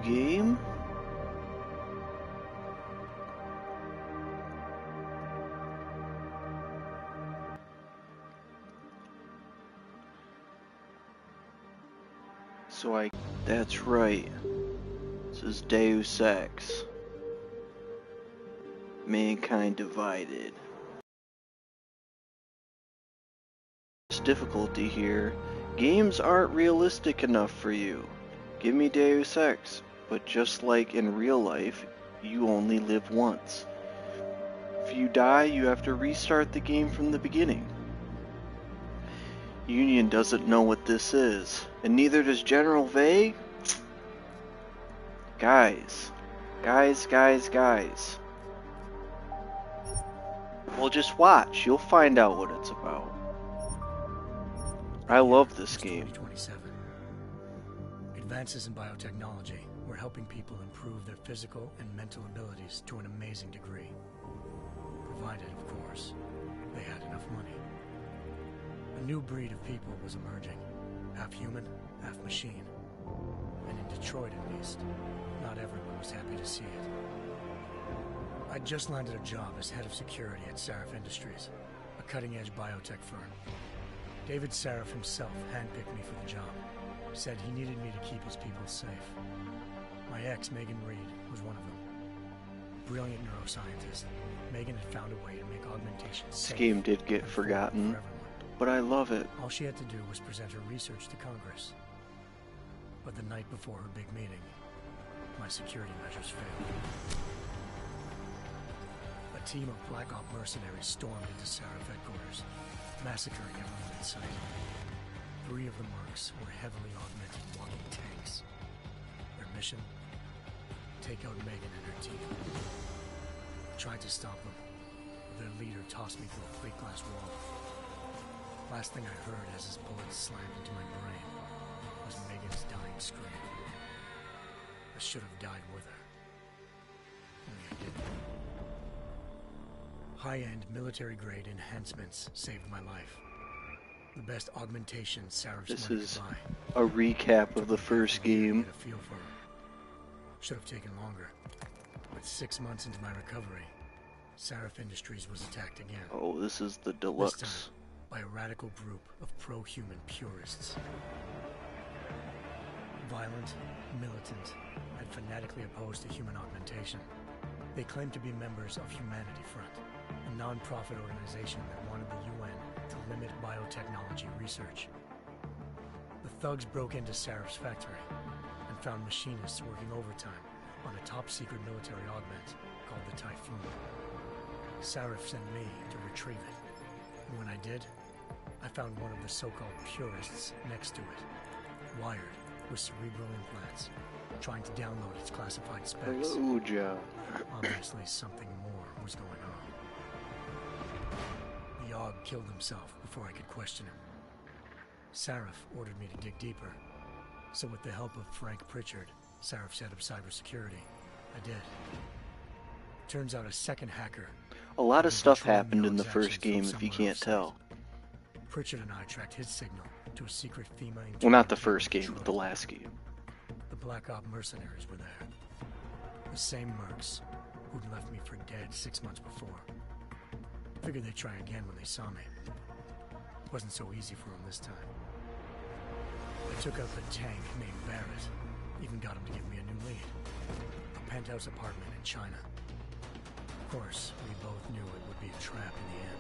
game? That's right. This is Deus Ex. Mankind Divided. Difficulty here. Games aren't realistic enough for you. Give me Deus Ex, but just like in real life, you only live once. If you die, you have to restart the game from the beginning. Union doesn't know what this is, and neither does General Vague. Guys. Well, just watch. You'll find out what it's about. I love this game. 2027. Advances in biotechnology were helping people improve their physical and mental abilities to an amazing degree. Provided, of course, they had enough money. A new breed of people was emerging, half human, half machine. And in Detroit, at least, not everyone was happy to see it. I'd just landed a job as head of security at Sarif Industries, a cutting-edge biotech firm. David Sarif himself handpicked me for the job, said he needed me to keep his people safe. My ex, Megan Reed, was one of them. Brilliant neuroscientist, Megan had found a way to make augmentation safe. This game did get forgotten, but I love it. All she had to do was present her research to Congress. But the night before her big meeting, my security measures failed. A team of Black Op mercenaries stormed into Sarif headquarters, massacring everyone in sight. 3 of the mercs were heavily augmented walking tanks. Their mission? Take out Megan and her team. I tried to stop them, but their leader tossed me through a plate glass wall. Last thing I heard as his bullets slammed into my brain was Megan's dying scream. I should have died with her. Only I didn't. High-end military-grade enhancements saved my life. The best augmentation Sarif's money could buy. A recap of the first game. Get a feel for her. Should have taken longer. But 6 months into my recovery, Sarif Industries was attacked again. Oh, this is the deluxe. This time, by a radical group of pro-human purists. Violent, militant, and fanatically opposed to human augmentation. They claimed to be members of Humanity Front, a non-profit organization that wanted the UN to limit biotechnology research. The thugs broke into Sarif's factory and found machinists working overtime on a top-secret military augment called the Typhoon. Sarif sent me to retrieve it, and when I did, I found one of the so-called purists next to it, wired with cerebral implants, trying to download its classified specs. Hello, Joe. Obviously, something more was going on. The Aug killed himself before I could question him. Sarif ordered me to dig deeper, so with the help of Frank Pritchard, Sarif's head of cybersecurity, I did. Turns out a second hacker... A lot of stuff happened in the first game if you can't tell. Pritchard and I tracked his signal to a secret FEMA... Well, not the first game, but the last game. The Black Op mercenaries were there. The same mercs who'd left me for dead 6 months before. Figured they'd try again when they saw me. Wasn't so easy for them this time. I took out the tank named Barrett. Even got him to give me a new lead. A penthouse apartment in China. Of course, we both knew it would be a trap in the end.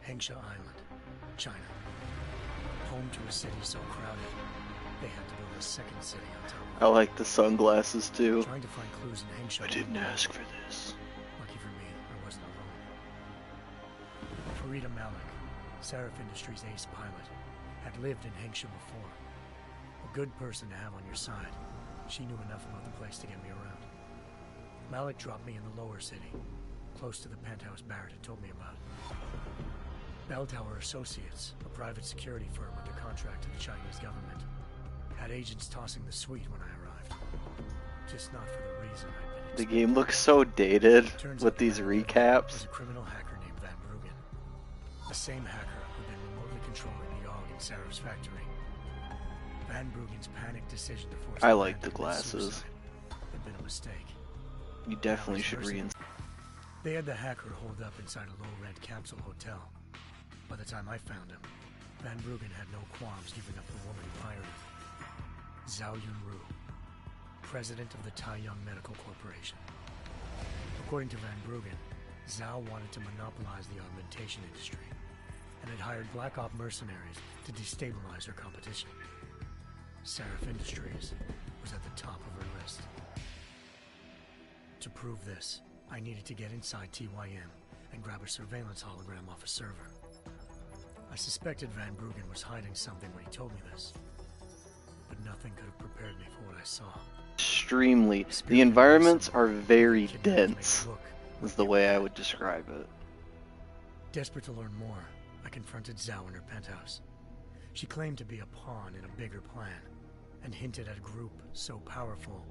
Hengsha Island, China. Home to a city so crowded, they had to build a second city on top of it. I like the sunglasses too. Trying to find clues in Hengsha. I didn't ask for this. Lucky for me, I wasn't alone. Farida Malik, Sarif Industries' ace pilot, had lived in Hengsha before. A good person to have on your side. She knew enough about the place to get me around. Malik dropped me in the lower city, close to the penthouse Barrett had told me about. Bell Tower Associates, a private security firm under contract to the Chinese government, had agents tossing the suite when I arrived. Just not for the reason I'd been expecting. The game looks so dated Turns with out these the recaps. was a criminal hacker named Van Bruggen. The same hacker who'd been remotely directly controlling the Og and Sarah's factory. Van Bruggen's panicked decision to force I the like man to the commit glasses. suicide had been a mistake. You definitely should They had the hacker holed up inside a low-rent capsule hotel. By the time I found him, Van Bruggen had no qualms giving up the woman who hired him. Zhao Yunru, president of the Taiyang Medical Corporation. According to Van Bruggen, Zhao wanted to monopolize the augmentation industry and had hired Black Op mercenaries to destabilize her competition. Seraph Industries was at the top of her list. To prove this, I needed to get inside TYM and grab a surveillance hologram off a server. I suspected Van Bruggen was hiding something when he told me this, but nothing could have prepared me for what I saw. Extremely. The environments are very dense, is the way I would describe it. Desperate to learn more, I confronted Zhao in her penthouse. She claimed to be a pawn in a bigger plan, and hinted at a group so powerful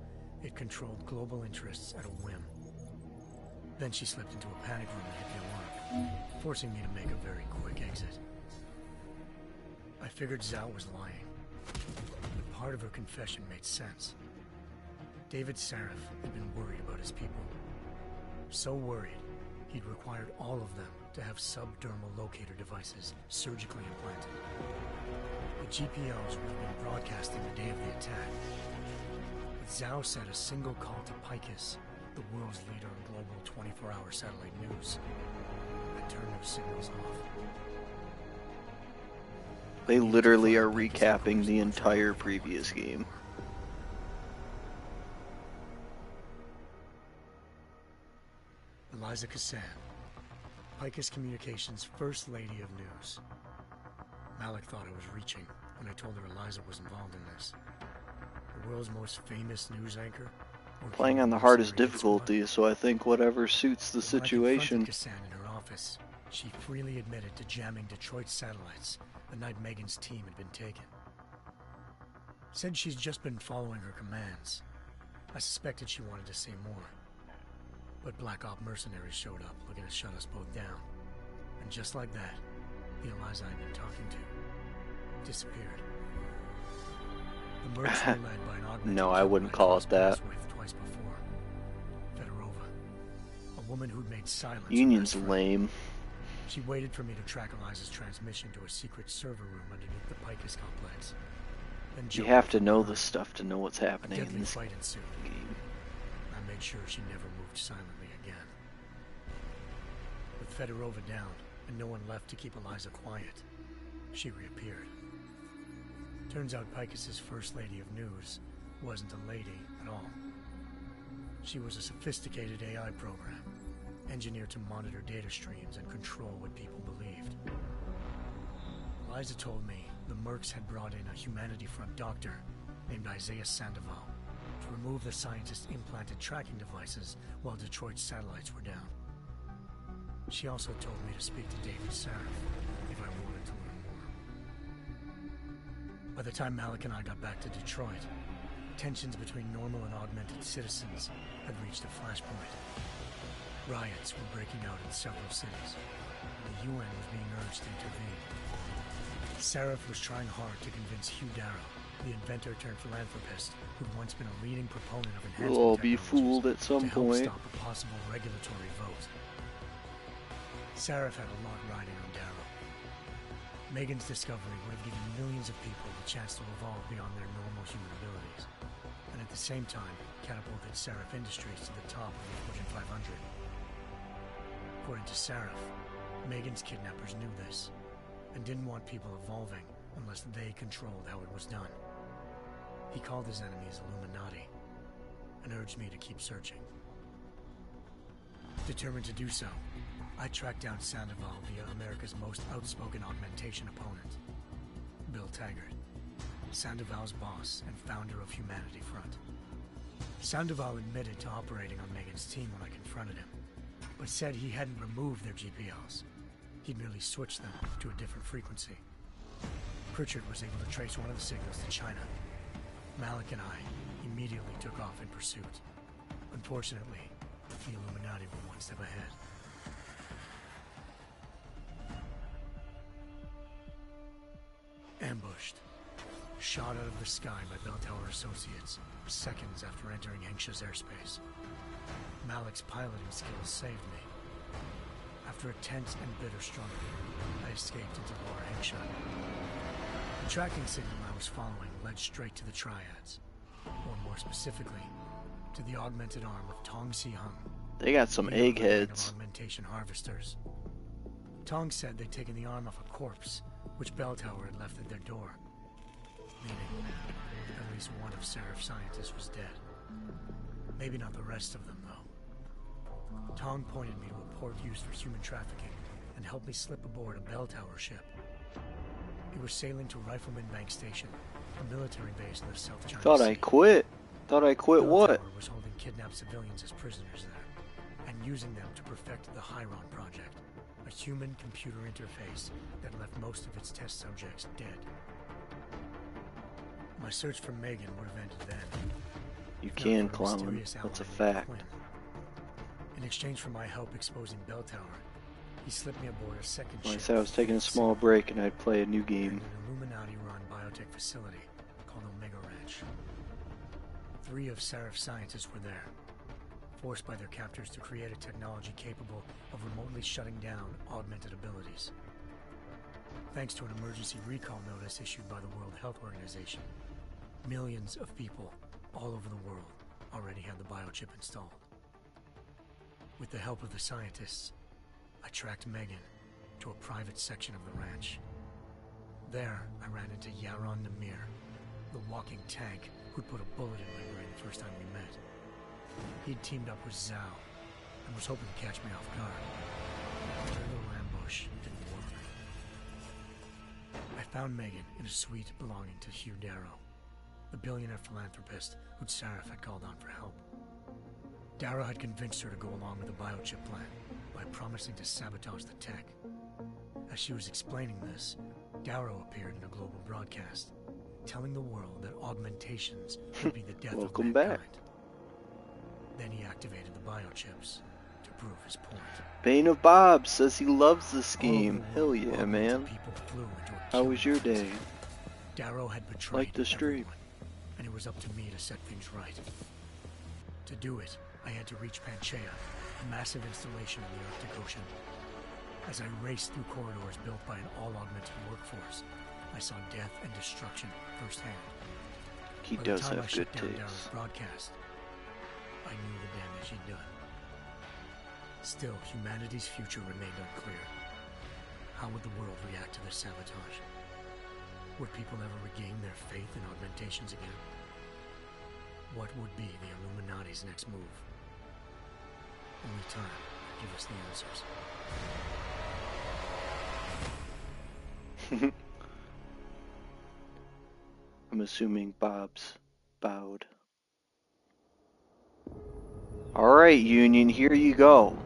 it controlled global interests at a whim. Then she slipped into a panic room and hit the alarm, forcing me to make a very quick exit. I figured Zhao was lying, but part of her confession made sense. David Saraf had been worried about his people. So worried, he'd required all of them to have subdermal locator devices surgically implanted. The GPOs would have been broadcasting the day of the attack. But Zhao said a single call to Picus, the world's leader in global 24-hour satellite news, and turned those signals off. They literally are recapping the entire previous game. Eliza Kassan, Picus Communications' First Lady of News. Malik thought I was reaching when I told her Eliza was involved in this. The world's most famous news anchor. Playing on the hardest difficulty, so I think whatever suits the situation. When I confronted Kassan in her office, she freely admitted to jamming Detroit's satellites the night Megan's team had been taken. Said she's just been following her commands. I suspected she wanted to say more. But Black Op mercenaries showed up looking to shut us both down. And just like that, the Eliza I'd been talking to disappeared. The mercs were led by an augmented No, I wouldn't call it that. Twice before. Fedorova, a woman who'd made silence. Union's lame. She waited for me to track Eliza's transmission to a secret server room underneath the Picus complex. Then you have to know this stuff to know what's happening in this fight ensued. game. I made sure she never moved silently again. With Fedorova down and no one left to keep Eliza quiet, she reappeared. Turns out Picus's First Lady of News wasn't a lady at all. She was a sophisticated AI program, engineered to monitor data streams and control what people believed. Eliza told me the mercs had brought in a Humanity Front doctor named Isaiah Sandoval to remove the scientist's implanted tracking devices while Detroit's satellites were down. She also told me to speak to David Saraf if I wanted to learn more. By the time Malik and I got back to Detroit, tensions between normal and augmented citizens had reached a flashpoint. Riots were breaking out in several cities. The UN was being urged to intervene. Saraf was trying hard to convince Hugh Darrow, the inventor-turned-philanthropist who'd once been a leading proponent of enhancement We'll all be technologies, fooled at some to help point. stop a possible regulatory vote. Saraf had a lot riding on Darrow. Megan's discovery would have given millions of people the chance to evolve beyond their normal human abilities, and at the same time catapulted Saraf Industries to the top of the Fortune 500. According to Saraf, Megan's kidnappers knew this, and didn't want people evolving unless they controlled how it was done. He called his enemies Illuminati, and urged me to keep searching. Determined to do so, I tracked down Sandoval via America's most outspoken augmentation opponent, Bill Taggart, Sandoval's boss and founder of Humanity Front. Sandoval admitted to operating on Megan's team when I confronted him, but said he hadn't removed their GPLs. He'd merely switched them to a different frequency. Pritchard was able to trace one of the signals to China. Malik and I immediately took off in pursuit. Unfortunately, the Illuminati were one step ahead. ambushed, shot out of the sky by Bell Tower associates seconds after entering Hengsha's airspace. Malik's piloting skills saved me. After a tense and bitter struggle, I escaped into Lower Hengsha. The tracking signal I was following led straight to the Triads, or more specifically, to the augmented arm of Tong Si-hung. They got some eggheads. Augmentation harvesters. Tong said they'd taken the arm off a corpse, which Bell Tower had left at their door. Meaning, at least one of Seraph's scientists was dead. Maybe not the rest of them, though. Tong pointed me to a port used for human trafficking and helped me slip aboard a Bell Tower ship. It was sailing to Rifleman Bank Station, a military base in the South China Sea. Thought I quit. Thought I quit what? Bell Tower was holding kidnapped civilians as prisoners there, and using them to perfect the Hyron Project, a human-computer interface that left most of its test subjects dead. My search for Megan would have ended then. You can, clown. That's a fact. In exchange for my help exposing Bell Tower, he slipped me aboard a second ship. Like I said, I was taking a small break and I'd play a new game. An Illuminati-run biotech facility called Omega Ranch. 3 of Seraph's scientists were there, forced by their captors to create a technology capable of remotely shutting down augmented abilities. Thanks to an emergency recall notice issued by the World Health Organization, millions of people all over the world already had the biochip installed. With the help of the scientists, I tracked Megan to a private section of the ranch. There, I ran into Yaron Namir, the walking tank who'd put a bullet in my brain the first time we met. He'd teamed up with Zhao and was hoping to catch me off guard. But their little ambush didn't work. I found Megan in a suite belonging to Hugh Darrow, the billionaire philanthropist who'd Seraph had called on for help. Darrow had convinced her to go along with the biochip plan by promising to sabotage the tech. As she was explaining this, Darrow appeared in a global broadcast, telling the world that augmentations would be the death of Welcome mankind. back. Then he activated the biochips to prove his point. Bane of Bob says he loves this game. Hell yeah, man. People flew into a How was your day? Darrow had betrayed Like the stream. everyone, and it was up to me to set things right. To do it, I had to reach Panchaea, a massive installation in the Arctic Ocean. As I raced through corridors built by an all-augmented workforce, I saw death and destruction firsthand. He By the does time I have shut good down taste. Darrow's broadcast, I knew the damage he'd done. Still, humanity's future remained unclear. How would the world react to this sabotage? Would people ever regain their faith in augmentations again? What would be the Illuminati's next move? Only time will give us the answers. I'm assuming Bob's bowed. Alright, Union, here you go.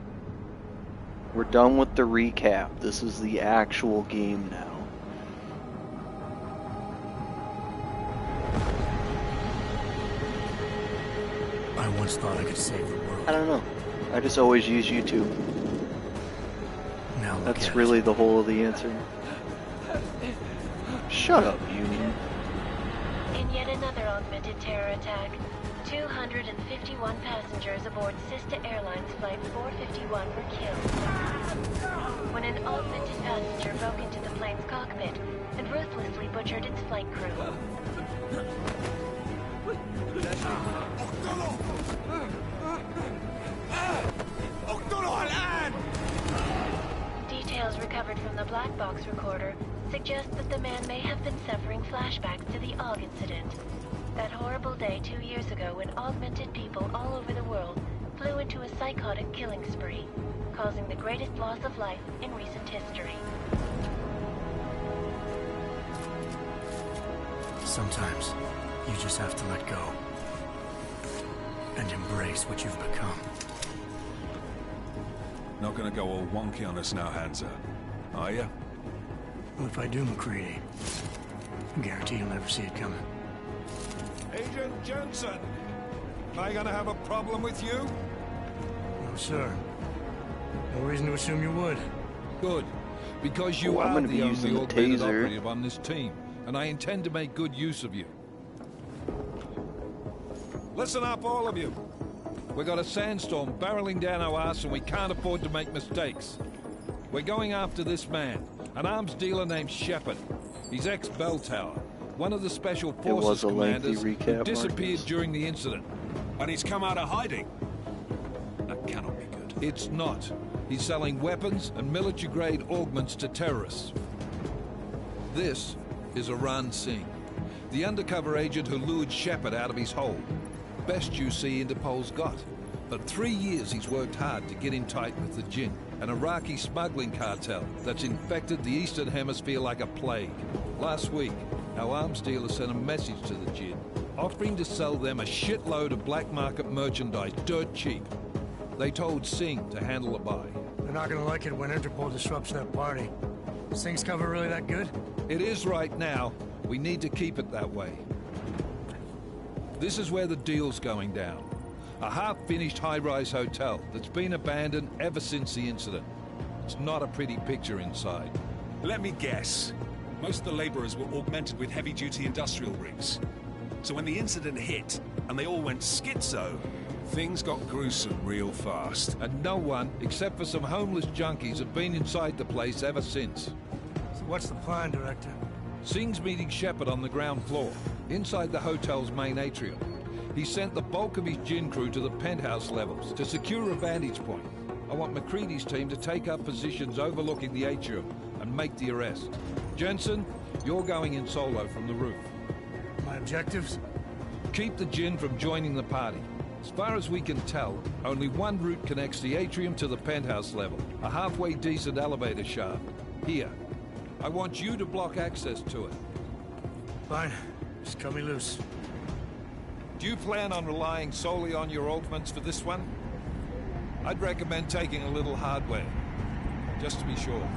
We're done with the recap. This is the actual game now. I once thought I could save the world. I don't know. I just always use YouTube. Now look That's at really it. the whole of the answer. Shut up, Union. In yet another augmented terror attack, 251 passengers aboard Sister Airlines Flight 451 were killed when an augmented passenger broke into the plane's cockpit and ruthlessly butchered its flight crew. Details recovered from the black box recorder suggest that the man may have been suffering flashbacks to the AUG incident. That horrible day 2 years ago when augmented people all over the world flew into a psychotic killing spree, causing the greatest loss of life in recent history. Sometimes you just have to let go and embrace what you've become. Not gonna go all wonky on us now, Hansa, are ya? Well, if I do, McCready, I guarantee you'll never see it coming. Agent Jensen, am I gonna have a problem with you? No, sir. No reason to assume you would. Good, because you Oh, I'm are gonna be the using only the augmented taser. operative on this team, and I intend to make good use of you. Listen up, all of you. We got a sandstorm barreling down our arse and we can't afford to make mistakes. We're going after this man, an arms dealer named Shepard. He's ex-Bell Tower, one of the Special Forces commanders who disappeared during the incident. And he's come out of hiding. That cannot be good. It's not. He's selling weapons and military-grade augments to terrorists. This is Aran Singh, the undercover agent who lured Shepard out of his hole. Best you see Interpol's got. For 3 years he's worked hard to get in tight with the Jinn, an Iraqi smuggling cartel that's infected the Eastern Hemisphere like a plague. Last week, our arms dealer sent a message to the Jinn, offering to sell them a shitload of black market merchandise dirt cheap. They told Singh to handle the buy. They're not gonna like it when Interpol disrupts that party. Singh's cover really that good? It is right now. We need to keep it that way. This is where the deal's going down. A half-finished high-rise hotel that's been abandoned ever since the incident. It's not a pretty picture inside. Let me guess. Most of the laborers were augmented with heavy-duty industrial rigs. So when the incident hit, and they all went schizo, things got gruesome real fast. And no one, except for some homeless junkies, have been inside the place ever since. So what's the plan, Director? Singh's meeting Shepard on the ground floor, inside the hotel's main atrium. He sent the bulk of his Jinn crew to the penthouse levels to secure a vantage point. I want McCready's team to take up positions overlooking the atrium and make the arrest. Jensen, you're going in solo from the roof. My objectives? Keep the Jinn from joining the party. As far as we can tell, only one route connects the atrium to the penthouse level, a halfway decent elevator shaft. Here. I want you to block access to it. Fine. Just cut me loose. Do you plan on relying solely on your augments for this one? I'd recommend taking a little hardware, just to be sure.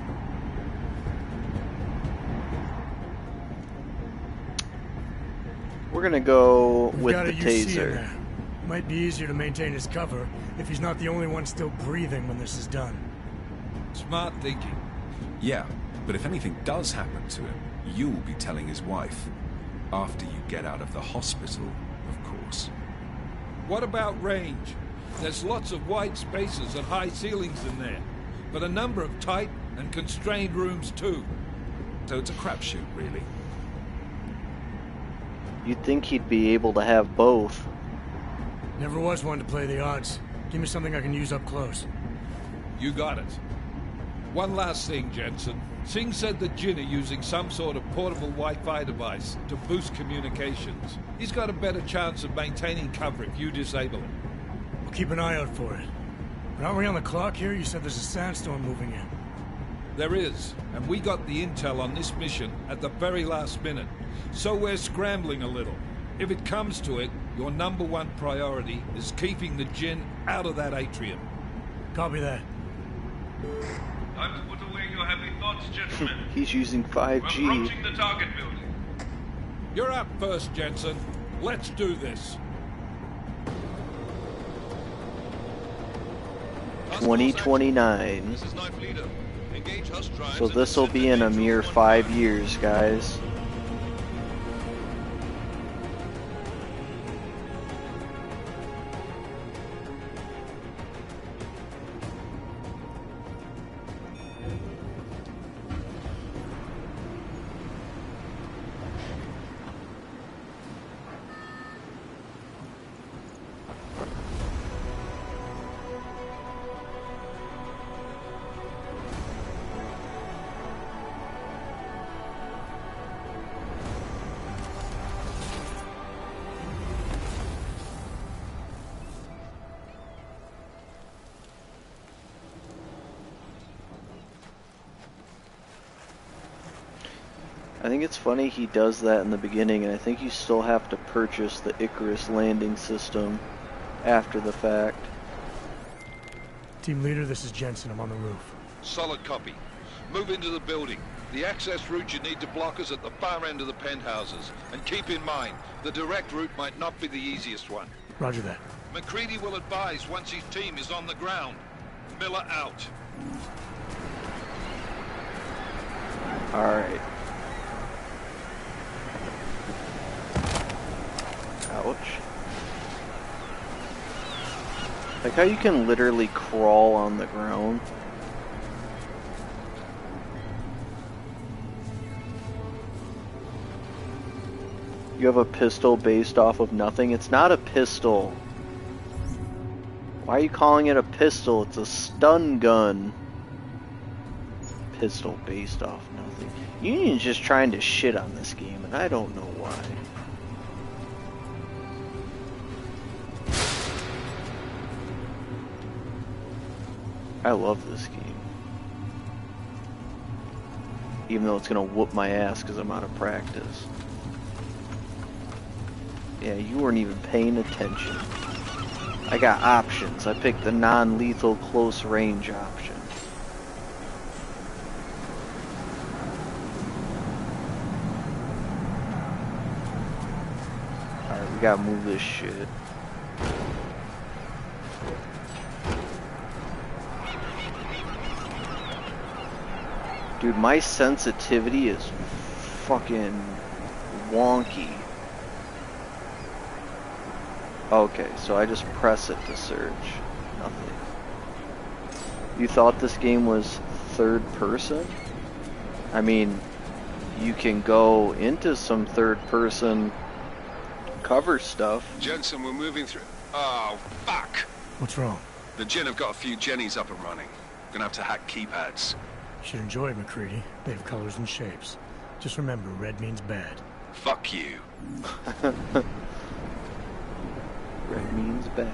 We're gonna go We've with got the a UC in taser. there. Might be easier to maintain his cover if he's not the only one still breathing when this is done. Smart thinking. Yeah, but if anything does happen to him, you'll be telling his wife. After you get out of the hospital, of course. What about range? There's lots of wide spaces and high ceilings in there, but a number of tight and constrained rooms too. So it's a crapshoot, really. You'd think he'd be able to have both. Never was one to play the odds. Give me something I can use up close. You got it. One last thing, Jensen. Singh said the Jinn are using some sort of portable Wi-Fi device to boost communications. He's got a better chance of maintaining cover if you disable it. We'll keep an eye out for it. But aren't we on the clock here? You said there's a sandstorm moving in. There is, and we got the intel on this mission at the very last minute. So we're scrambling a little. If it comes to it, your #1 priority is keeping the Jinn out of that atrium. Copy that. Time to put away your happy thoughts, gentlemen. He's using We're 5G. approaching the target building. You're up first, Jensen. Let's do this. 2029. This is Knife Leader. Engage Hush drives. So this will be in a mere 5 years, guys. I think it's funny he does that in the beginning, and I think you still have to purchase the Icarus landing system after the fact. Team leader, this is Jensen. I'm on the roof. Solid copy. Move into the building. The access route you need to block is at the far end of the penthouses. And keep in mind, the direct route might not be the easiest one. Roger that. McCready will advise once his team is on the ground. Miller out. Alright. Like how you can literally crawl on the ground. You have a pistol based off of nothing? It's not a pistol. Why are you calling it a pistol? It's a stun gun. Pistol based off nothing. Union's just trying to shit on this game, and I don't know why. I love this game. Even though it's gonna whoop my ass because I'm out of practice. Yeah, you weren't even paying attention. I got options. I picked the non-lethal close range option. Alright, we gotta move this shit. Dude, my sensitivity is fucking wonky. Okay, so I just press it to search. Nothing. You thought this game was third person? I mean, you can go into some third person cover stuff. Jensen, we're moving through... Oh, fuck! What's wrong? The Jinn have got a few Jennies up and running. Gonna have to hack keypads. You should enjoy it, McCready. They have colors and shapes. Just remember, red means bad. Fuck you. Red means bad.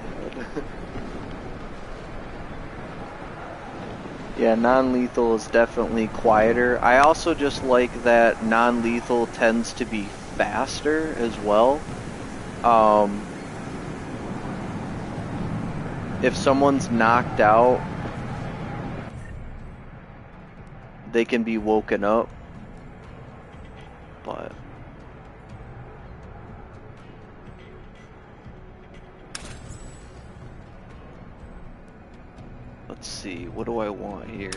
Yeah, non-lethal is definitely quieter. I also just like that non-lethal tends to be faster as well. If someone's knocked out, they can be woken up. But let's see, what do I want here?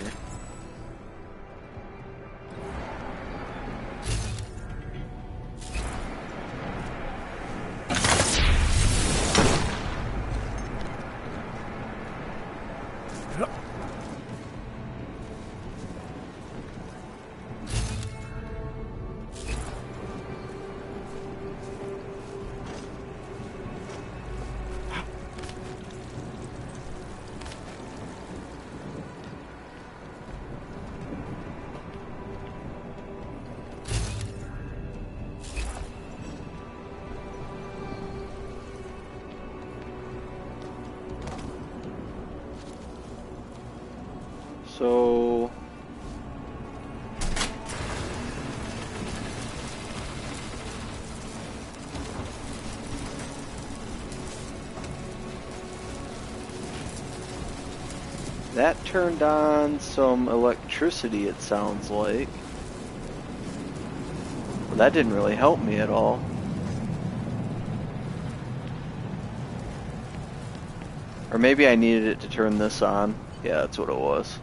So that turned on some electricity, it sounds like. Well, that didn't really help me at all. Or maybe I needed it to turn this on. Yeah, that's what it was.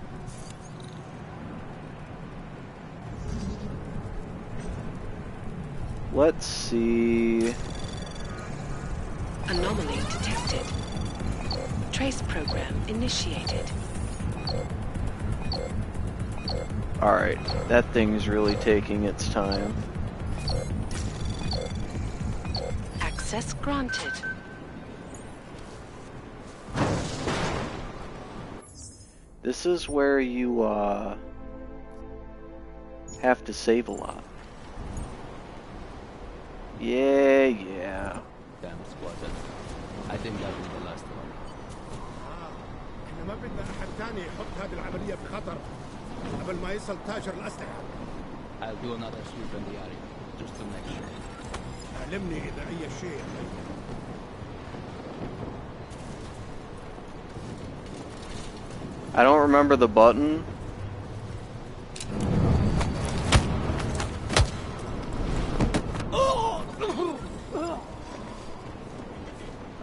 Let's see. Anomaly detected. Trace program initiated. Alright, that thing's really taking its time. Access granted. This is where you have to save a lot. Yeah. Damn squadron. I think that was the last one. احنا ما بدنا احد ثاني يحط هذه العملية بخطر قبل ما يصل تاجر الأسلحة. I'll do another sweep in the area, just to make sure. علمني إذا أي شيء. I don't remember the button.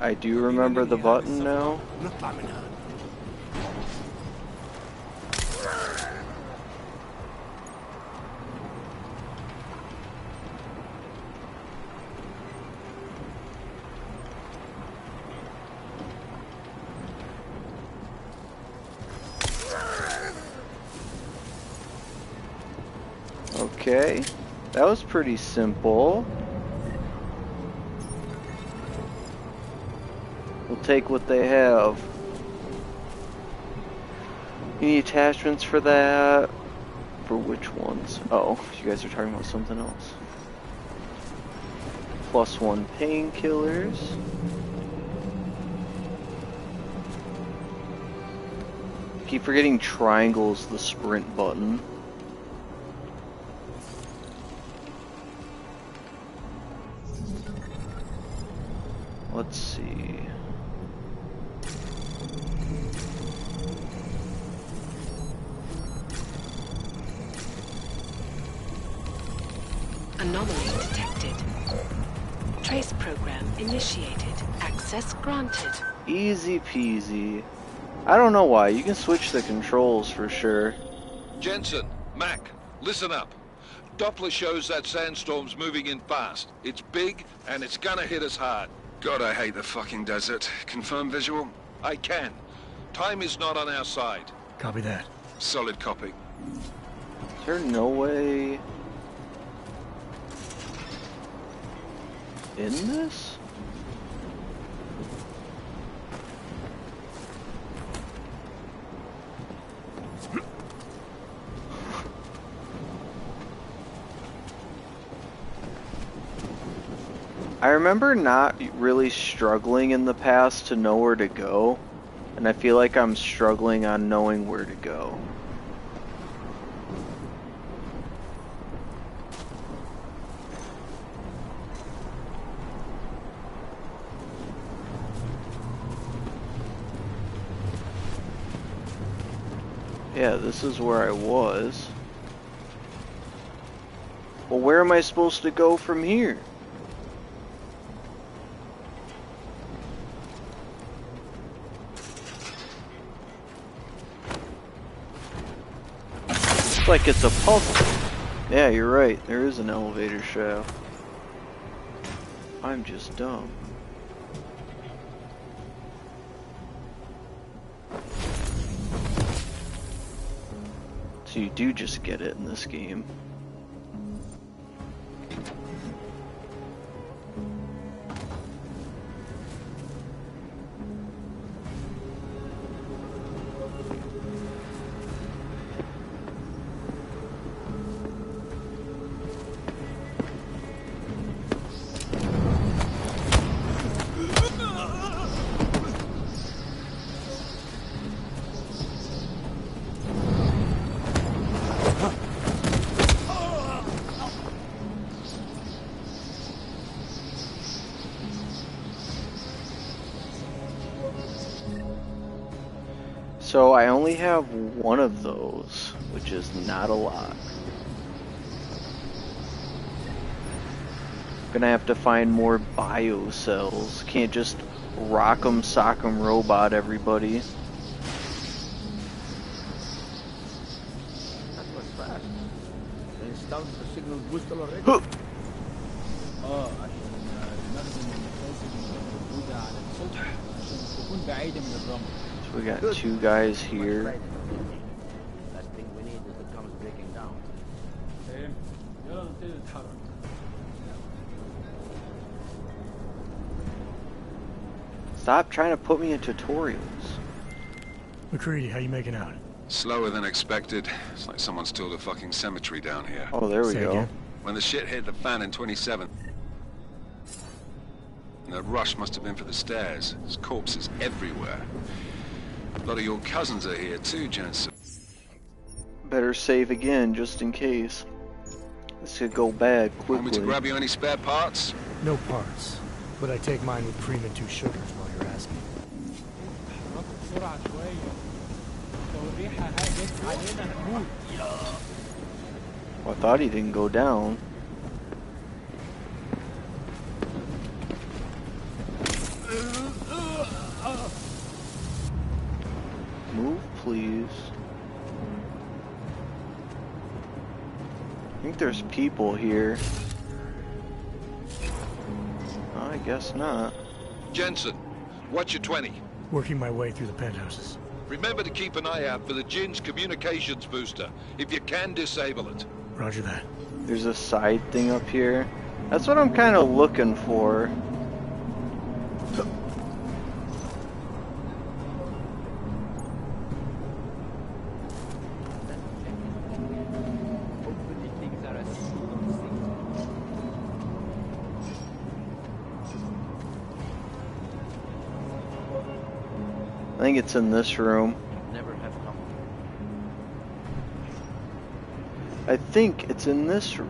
I do remember the button now. نطلع منها. Okay, that was pretty simple. We'll take what they have. Any attachments for that? For which ones? Oh, you guys are talking about something else. +1 painkillers. Keep forgetting triangle's the sprint button. Let's see. Anomaly detected. Trace program initiated. Access granted. Easy peasy. I don't know why. You can switch the controls for sure. Jensen, Mac, listen up. Doppler shows that sandstorm's moving in fast. It's big, and it's gonna hit us hard. God, I hate the fucking desert. Confirm visual? I can. Time is not on our side. Copy that. Solid copy. Is there no way in this? I remember not really struggling in the past to know where to go, and I feel like I'm struggling on knowing where to go. Yeah, this is where I was. Well, where am I supposed to go from here? Looks like it's a puzzle. Yeah, you're right. There is an elevator shaft. I'm just dumb. So you do just get it in this game. So I only have one of those, which is not a lot. Gonna have to find more bio cells. Can't just rock'em sock'em robot everybody. That was fast. Installed the signal booster already? Huh. عشان نخدم المفاسد الموجودة على السطح عشان تكون بعيدة من الرمل. So we got two guys here. Last thing we need is the guns breaking down. يلا نبتدي نتحرك. Stop trying to put me in tutorials. McCready, how you making out? Slower than expected. It's like someone's tilled a fucking cemetery down here. Oh, there we Say go. again? When the shit hit the fan in 27. The rush must have been for the stairs. There's corpses everywhere. A lot of your cousins are here too, Jensen. Better save again, just in case. This could go bad quickly. Want me to grab you any spare parts? No parts, but I take mine with cream and 2 sugars while you're asking. بسرعة شوية. لو الريحة هاجت علينا هنموت. Well, I thought he didn't go down. Move, please. I think there's people here. I guess not. Jensen, what's your 20? Working my way through the penthouses. Remember to keep an eye out for the Jin's communications booster. If you can, disable it. Roger that. There's a side thing up here. That's what I'm kind of looking for. I think it's in this room. Never have come. I think it's in this room.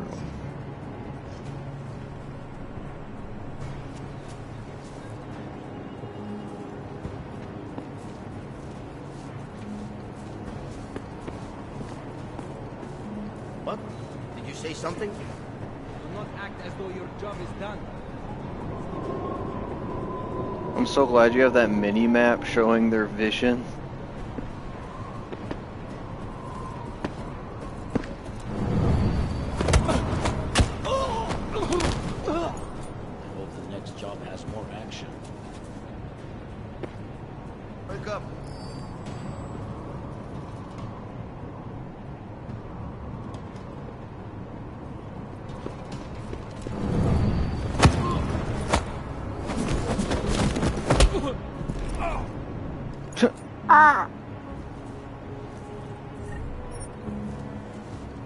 What? Did you say something? Do not act as though your job is done. I'm so glad you have that mini-map showing their vision. I hope the next job has more action. Wake up!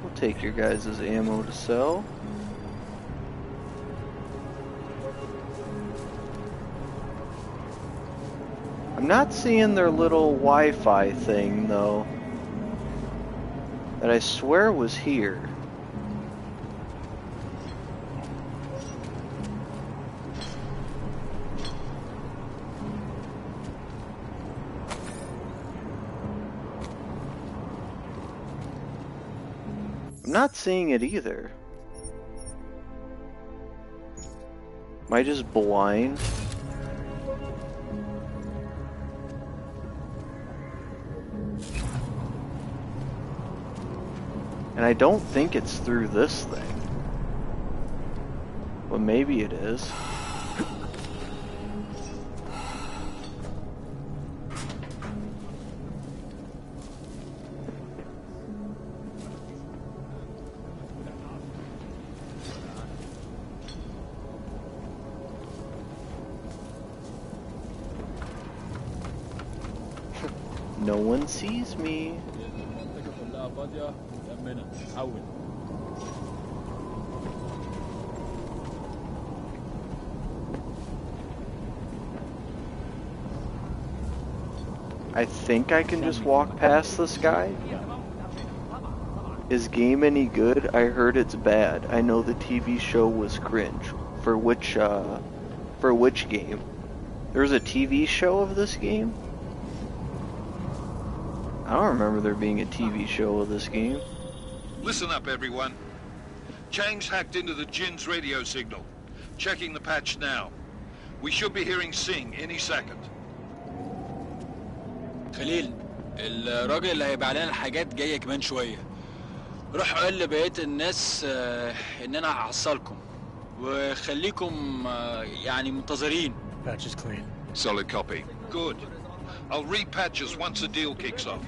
We'll take your guys' ammo to sell. I'm not seeing their little Wi-Fi thing though, that I swear was here. I'm not seeing it either. Am I just blind? And I don't think it's through this thing. But maybe it is. No one sees me. المنطقة كلها فاضية متأمنة. حول. I think I can just walk past this guy. Is game any good? I heard it's bad. I know the TV show was cringe. For which game? There's a TV show of this game? I don't remember there being a TV show of this game. Listen up, everyone. Chang's hacked into the Jin's radio signal. Checking the patch now. We should be hearing Sing any second. خليل الراجل اللي هيبيع لنا الحاجات جايه كمان شويه. روح قول لبقيه الناس ان انا هحصلكم وخليكم يعني منتظرين. Patch is clean. Solid copy. Good. I'll repatch us once the deal kicks off.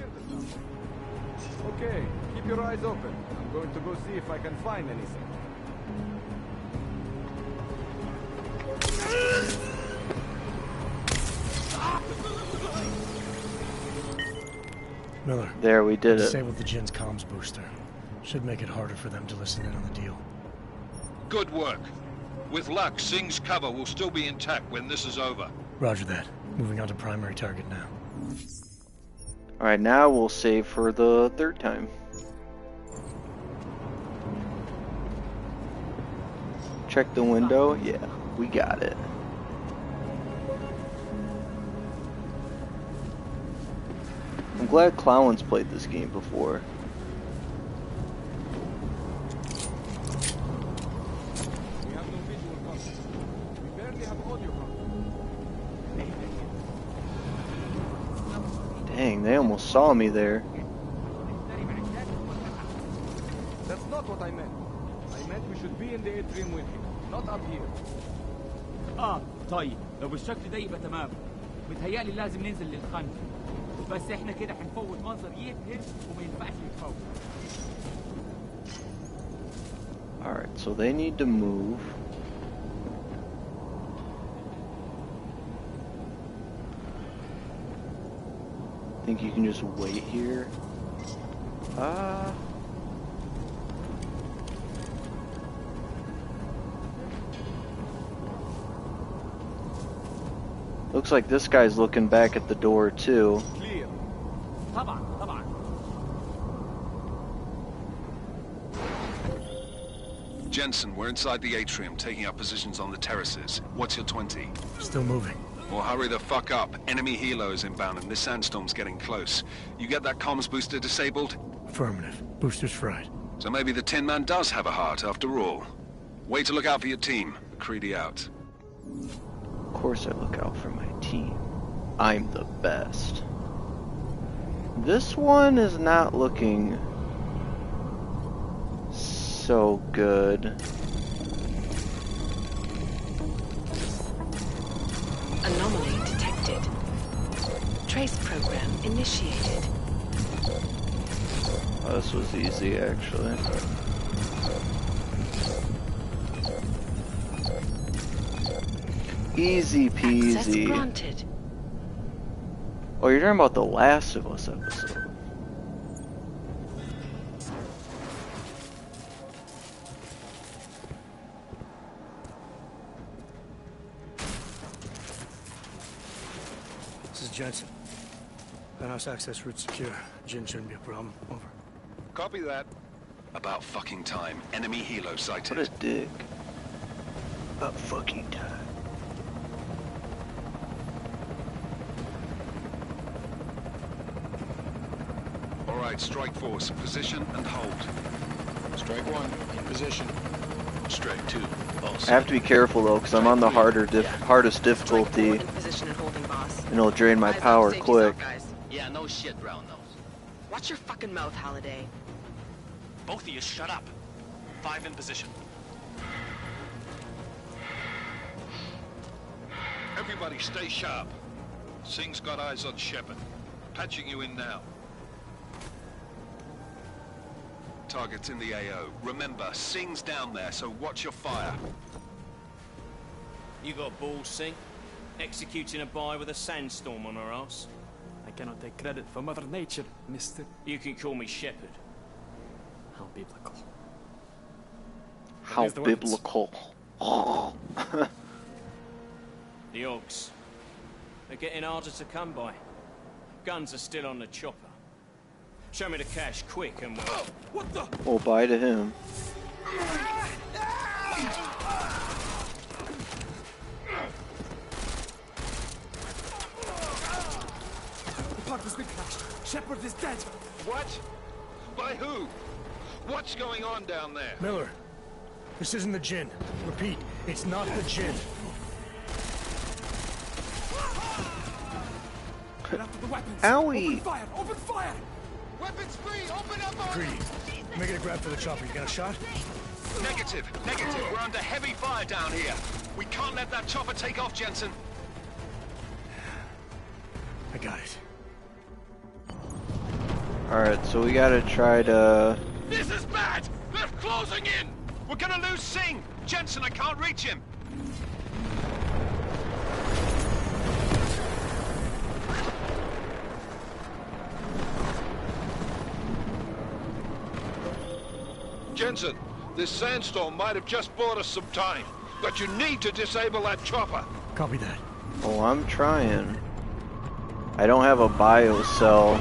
Okay, keep your eyes open. I'm going to go see if I can find anything. Miller. There, we did it. Disabled the Jin's comms booster. Should make it harder for them to listen in on the deal. Good work. With luck, Sing's cover will still be intact when this is over. Roger that. Moving on to primary target now. Alright, now we'll save for the third time. Check the window. Yeah, we got it. I'm glad Clown's played this game before. We have no visual contact. We barely have audio contact. Dang, they almost saw me there. That's not what I meant. I meant we should be in the atrium with you, not up here. طيب لو بالشكل ده يبقى تمام. متهيألي لازم ننزل للخنف. بس احنا كده هنفوت منظر يبهر وما ينفعش يتفوت. so they need to move. Think you can just wait here? Looks like this guy's looking back at the door too. Clear. Jensen, we're inside the atrium, taking up positions on the terraces. What's your 20? Still moving. Well, hurry the fuck up. Enemy helo is inbound and this sandstorm's getting close. You get that comms booster disabled? Affirmative. Booster's fried. So maybe the Tin Man does have a heart after all. Way to look out for your team. Creedy out. Of course I look out for my team. I'm the best. This one is not looking so good. Anomaly detected. Trace program initiated. Oh, this was easy actually. Easy peasy. Access granted. Oh, you're talking about the Last of Us episode. This is Jensen. Penthouse access route secure. Jin shouldn't be a problem. Over. Copy that. About fucking time. Enemy helo sighted. What a dick. About fucking time. Alright, strike force. Position and hold. Strike one, in position. Strike two, I have to be careful though, because I'm on the hardest difficulty, In position and holding, boss. and it'll drain my Eyes on power safety quick. zone, guys. Yeah, no shit, brown nose. Watch your fucking mouth, Holiday. Both of you shut up. 5 in position. Everybody stay sharp. Singh's got eyes on Shepard. Patching you in now. Target's in the AO. Remember, Singh's down there, so watch your fire. You got balls, Singh? Executing a buy with a sandstorm on her ass? I cannot take credit for Mother Nature, mister. You can call me Shepard. How biblical. How biblical. The Ogs. They're getting harder to come by. Guns are still on the chopper. Show me the cash, quick, and we'll... What the? Well, bye to him. The park has been crashed. Shepard is dead. What? By who? What's going on down there? Miller, this isn't the Jinn. Repeat, it's not the Jinn. Get after the weapons. Owie! Open fire! Open fire! Weapons free! Open up on Greedy, making a grab for the chopper. You got a shot? Negative. We're under heavy fire down here. We can't let that chopper take off, Jensen. I got it. Alright, so we gotta try to... This is bad! They're closing in! We're gonna lose Singh! Jensen, I can't reach him! Jensen, this sandstorm might have just bought us some time, but you need to disable that chopper. Copy that. Oh, I'm trying. I don't have a biocell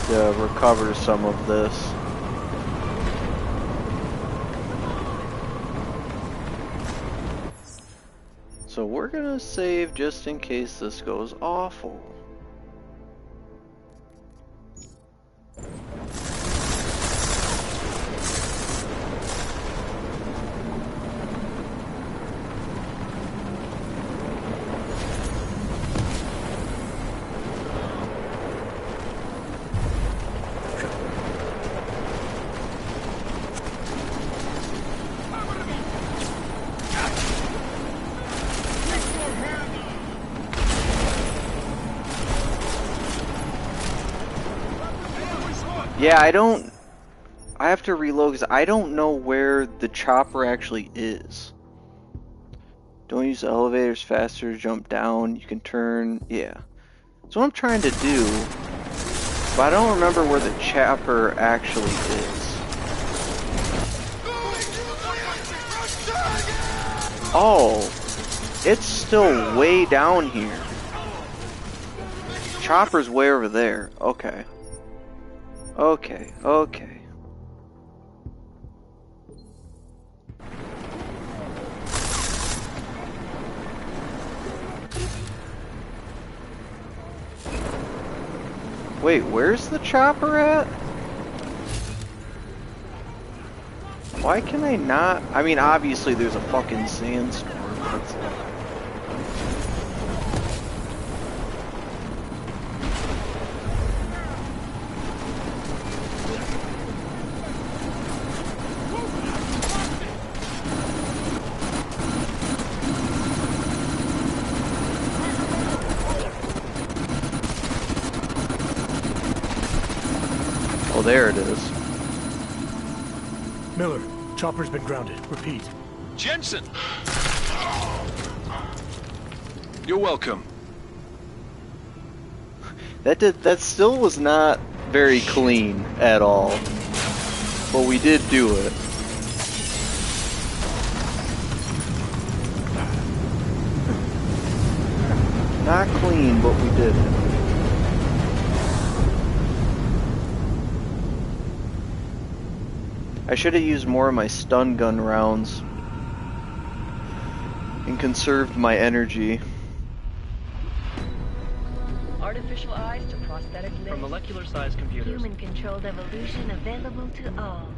to recover some of this. So we're gonna save just in case this goes awful. Yeah, I have to reload because I don't know where the chopper actually is. Don't use the elevators faster, jump down, you can turn, yeah. So what I'm trying to do, but I don't remember where the chopper actually is. Oh, it's still way down here. Chopper's way over there. Okay. Okay, okay. Wait, where's the chopper at? Why can I not? I mean, obviously there's a fucking sandstorm. But it's like... Oh, there it is. Miller, chopper's been grounded. Repeat. Jensen! You're welcome. That still was not very clean at all. But we did do it. Not clean, but we did it. I should have used more of my stun gun rounds and conserved my energy. Artificial eyes to prosthetic limbs. From molecular-sized computers. Human-controlled evolution available to all.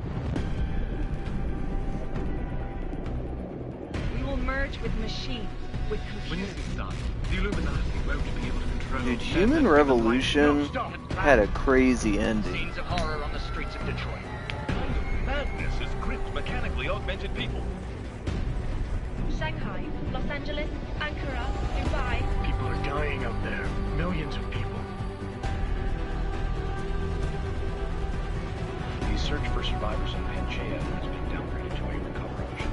We will merge with machines, with When computers. this is done, the Illuminati won't be able to control... Dude, Human Revolution had a crazy ending. Scenes of horror on the streets of Detroit. Madness has gripped mechanically augmented people. Shanghai, Los Angeles, Ankara, Dubai. People are dying out there. Millions of people. The search for survivors in Pangaea has been downgraded to a recovery mission.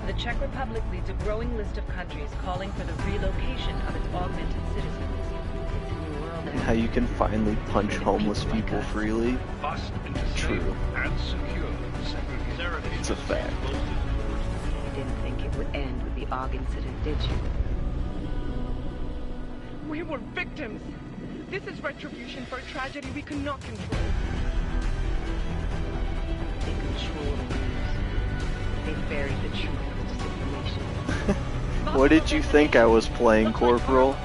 The Czech Republic leads a growing list of countries calling for the relocation of its augmented citizens. It's a new world. And how you can finally punch homeless people freely. True. And secure. It's a fact. You didn't think it would end with the AUG incident, did you? We were victims. This is retribution for a tragedy we could not control. They control the news. They buried the truth with disinformation. What did you think I was playing, Corporal?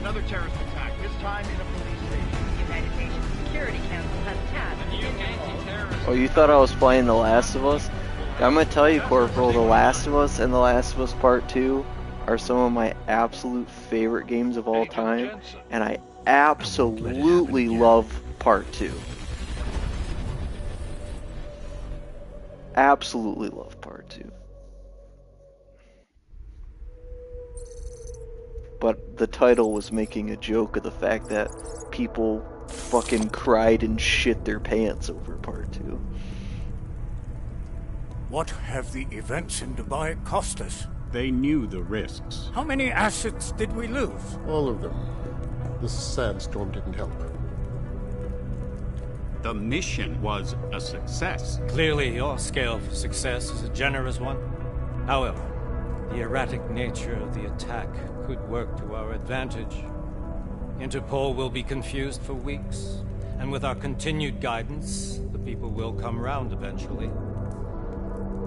Another terrorist attack, this time in a police station. The United Nations Security Council has tabbed. Oh, you thought I was playing The Last of Us? I'm gonna tell you, Corporal, The Last of Us and The Last of Us Part 2 are some of my absolute favorite games of all time, and I absolutely love Part 2. Absolutely love Part 2. But the title was making a joke of the fact that people fucking cried and shit their pants over Part 2. What have the events in Dubai cost us? They knew the risks. How many assets did we lose? All of them. The sandstorm didn't help. The mission was a success. Clearly, your scale for success is a generous one. However, the erratic nature of the attack could work to our advantage. Interpol will be confused for weeks, and with our continued guidance, the people will come round eventually.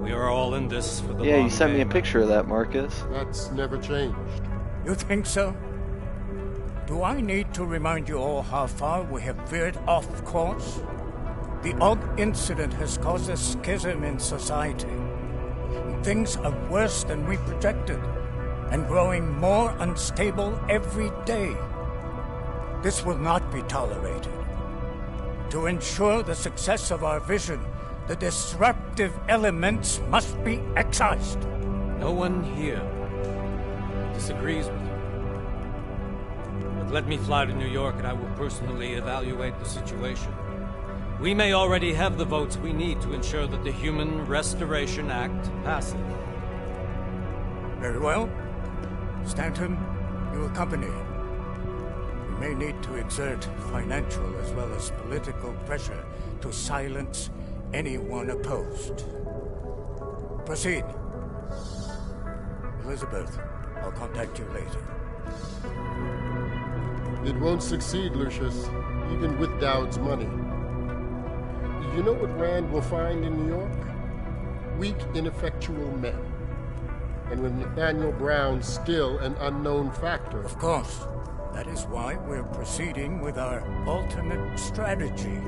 We are all in this for the Yeah, long you sent me a game. picture of that, Marcus. That's never changed. You think so? Do I need to remind you all how far we have veered off course? The AUG incident has caused a schism in society. Things are worse than we projected, and growing more unstable every day. This will not be tolerated. To ensure the success of our vision, the disruptive elements must be excised. No one here disagrees with you. But let me fly to New York and I will personally evaluate the situation. We may already have the votes we need to ensure that the Human Restoration Act passes. Very well. Stanton, you accompany. We may need to exert financial as well as political pressure to silence anyone opposed. Proceed. Elizabeth, I'll contact you later. It won't succeed, Lucius, even with Dowd's money. You know what Rand will find in New York? Weak, ineffectual men. And with Nathaniel Brown still an unknown factor. Of course. That is why we're proceeding with our alternate strategy.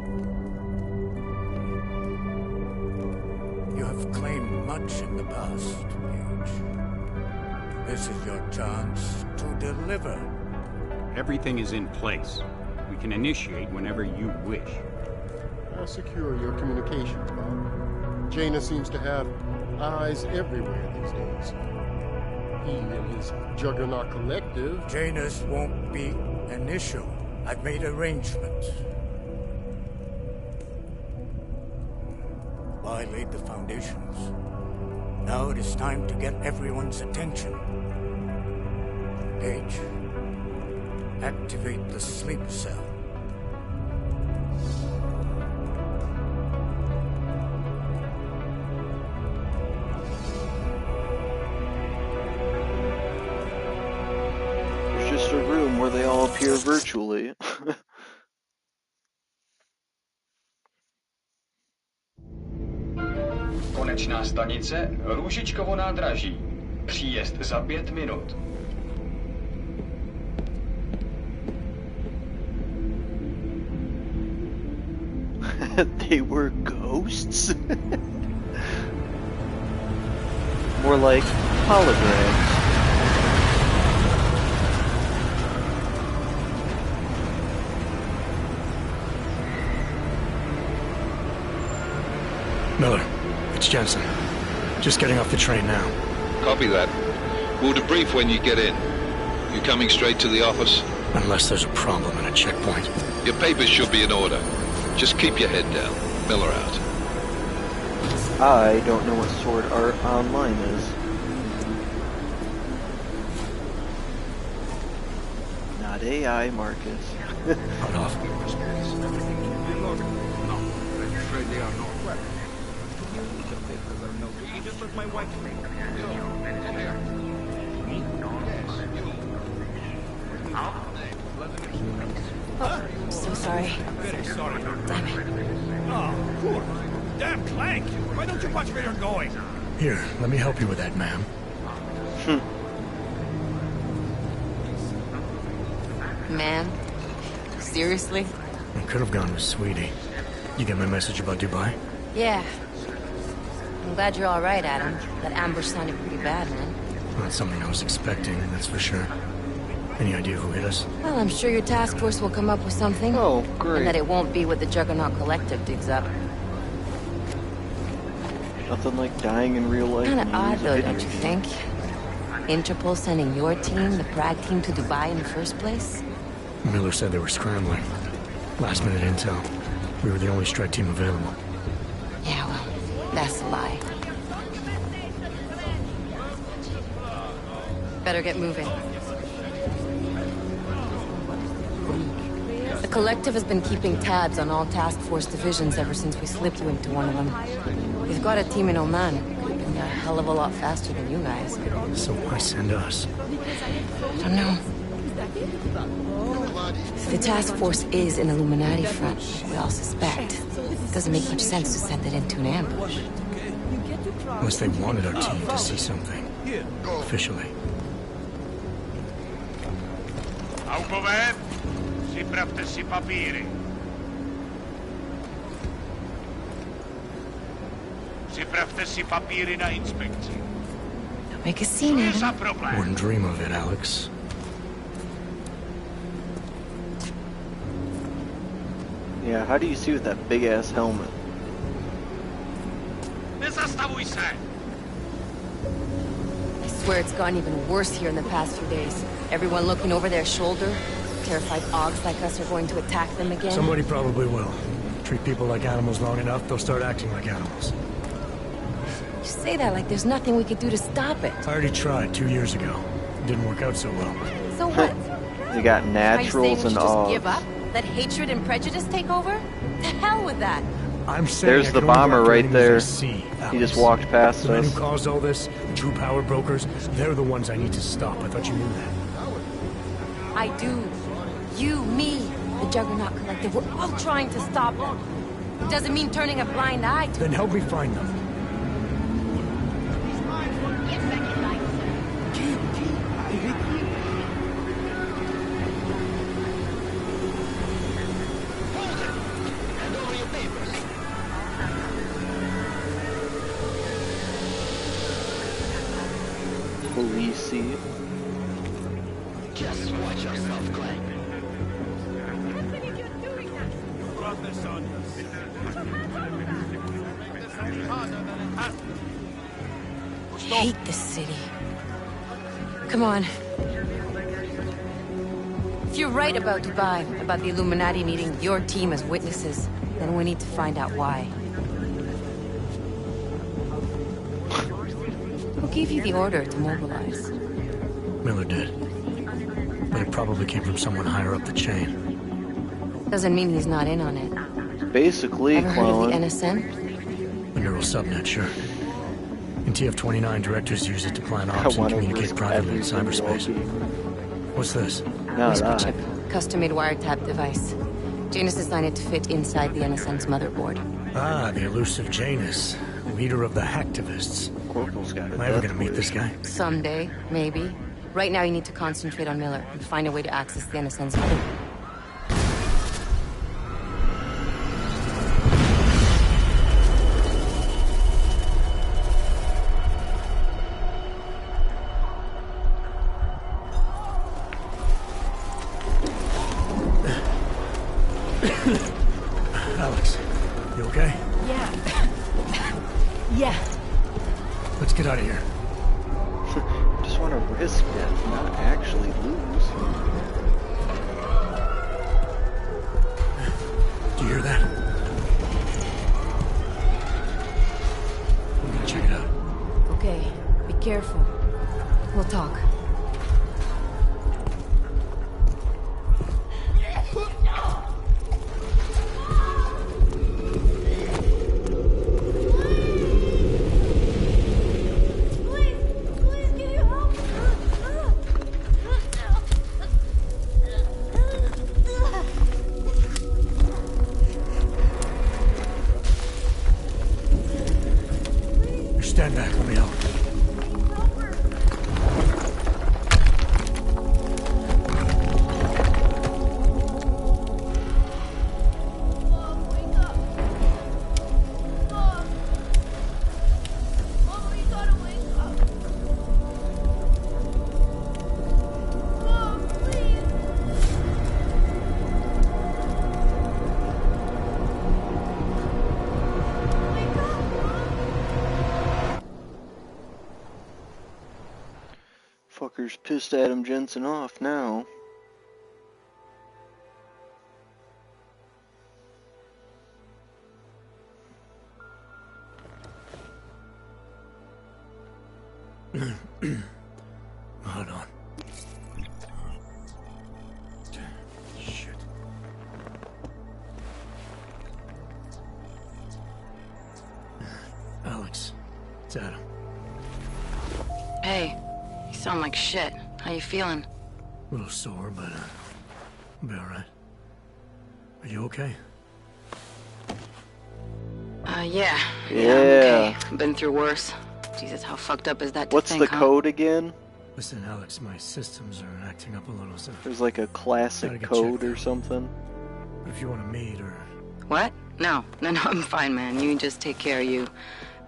You have claimed much in the past, Huge. This is your chance to deliver. Everything is in place. We can initiate whenever you wish. I'll secure your communications, Bob. Jaina seems to have eyes everywhere these days. He and his Juggernaut Collective... Janus won't be an issue. I've made arrangements. I laid the foundations. Now it is time to get everyone's attention. Engage. Activate the sleep cell. There's just a room where they all appear virtually. Konečná stanice Růžičkovo nádraží. Příjezd za 5 minut. They were ghosts? More like holograms. Miller, it's Jensen. Just getting off the train now. Copy that. We'll debrief when you get in. You coming straight to the office? Unless there's a problem at a checkpoint. Your papers should be in order. Just keep your head down. Miller out. I don't know what Sword Art Online is. Not AI, Marcus. Cut off. Just let my wife Oh, so sorry. Very sorry. Damn it. Oh, cool. Damn Clank! Why don't you watch where you're going? Here, let me help you with that, ma'am. Ma'am? Seriously? I could have gone with Sweetie. You get my message about Dubai? Yeah. I'm glad you're all right, Adam. That ambush sounded pretty bad, man. Not something I was expecting, that's for sure. Any idea who hit us? Well, I'm sure your task force will come up with something. Oh, great. And that it won't be what the Juggernaut Collective digs up. Nothing like dying in real life. Kinda odd, though, don't you think? Interpol sending your team, the Prague team, to Dubai in the first place? Miller said they were scrambling. Last minute intel. We were the only strike team available. Yeah, well, that's a lie. Better get moving. The Collective has been keeping tabs on all task force divisions ever since we slipped you into one of them. We've got a team in Oman. Could have been a hell of a lot faster than you guys. So why send us? I don't know. If the task force is an Illuminati front, we all suspect, it doesn't make much sense to send it into an ambush. Unless they wanted our team to see something. Officially. Augové, připravte si papíry. Připravte si papíry na inspekci. Don't make a scene, Adam. Wouldn't dream of it, Alex. Yeah, how do you see with that big-ass helmet? Nezastavuj se! I swear it's gotten even worse here in the past few days. Everyone looking over their shoulder, terrified Augs like us are going to attack them again. Somebody probably will. Treat people like animals long enough, they'll start acting like animals. You say that like there's nothing we could do to stop it. I already tried 2 years ago. It didn't work out so well. So what? They got Are you saying naturals we and should just all. give up? Let hatred and prejudice take over? To hell with that. I'm saying There's I the can only go bomber after right enemies there. I see, He Alex. just walked past The men us. who caused all this, the true power brokers, they're the ones I need to stop. I thought you knew that. I do. You, me, the Juggernaut Collective, we're all trying to stop them. It doesn't mean turning a blind eye to Then help me find them. Policey. Just watch yourself, Glenn. hate this city. Come on. If you're right about Dubai, about the Illuminati needing your team as witnesses, then we need to find out why. Who gave you the order to mobilize? Miller did. But it probably came from someone higher up the chain. Doesn't mean he's not in on it. Basically, Ever heard of the clone. NSN? The neural subnet, sure. In TF-29, directors use it to plan ops and wanna communicate risk privately in every single cyberspace. What's this? No, Whisper that. chip. Custom-made wiretap device. Janus designed it to fit inside the NSN's motherboard. Ah, the elusive Janus, leader of the hacktivists. Corporal's got it. Am I ever gonna meet this guy? Someday, maybe. Right now you need to concentrate on Miller and find a way to access the NSN's motherboard. Alex, you okay? Yeah. Yeah. Let's get out of here. Just want to risk death, not actually lose. Do you hear that? I'm gonna check it out. Okay, be careful. We'll talk. Stand back, let me help. Fucker's pissed Adam Jensen off now. Hold on. Shit. Alex, it's Adam. Hey, you sound like shit. How you feeling? A little sore, but I'll be alright. Are you okay? Yeah. I'm Yeah. okay. Been through worse. Jesus, how fucked up is that to What's think, the huh? code again? Listen, Alex, my systems are acting up a little, so... There's like a Gotta classic get code checked or out. something. But if you want to meet or... What? No, I'm fine, man. You just take care of you.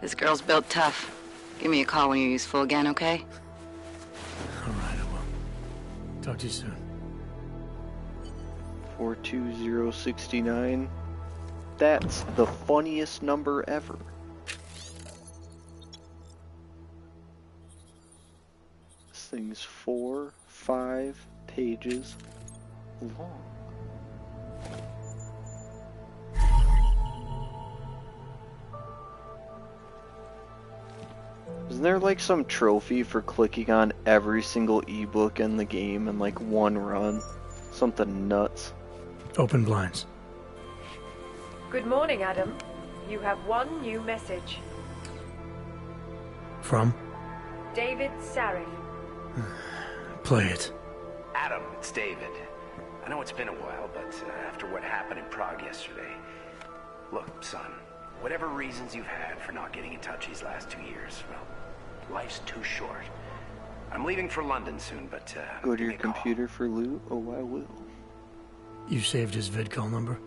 This girl's built tough. Give me a call when you're useful again, okay? Alright, I will. Talk to you soon. 42069. That's the funniest number ever. This thing's 4-5 pages long. Isn't there like some trophy for clicking on every single ebook in the game in like one run? Something nuts. Open blinds. Good morning, Adam. You have one new message. From? David Sarif. Play it. Adam, it's David. I know it's been a while, but after what happened in Prague yesterday... Look, son, whatever reasons you've had for not getting in touch these last 2 years, well, life's too short. I'm leaving for London soon, but... Go to your computer for loot? Oh, I will. You saved his vidcall number?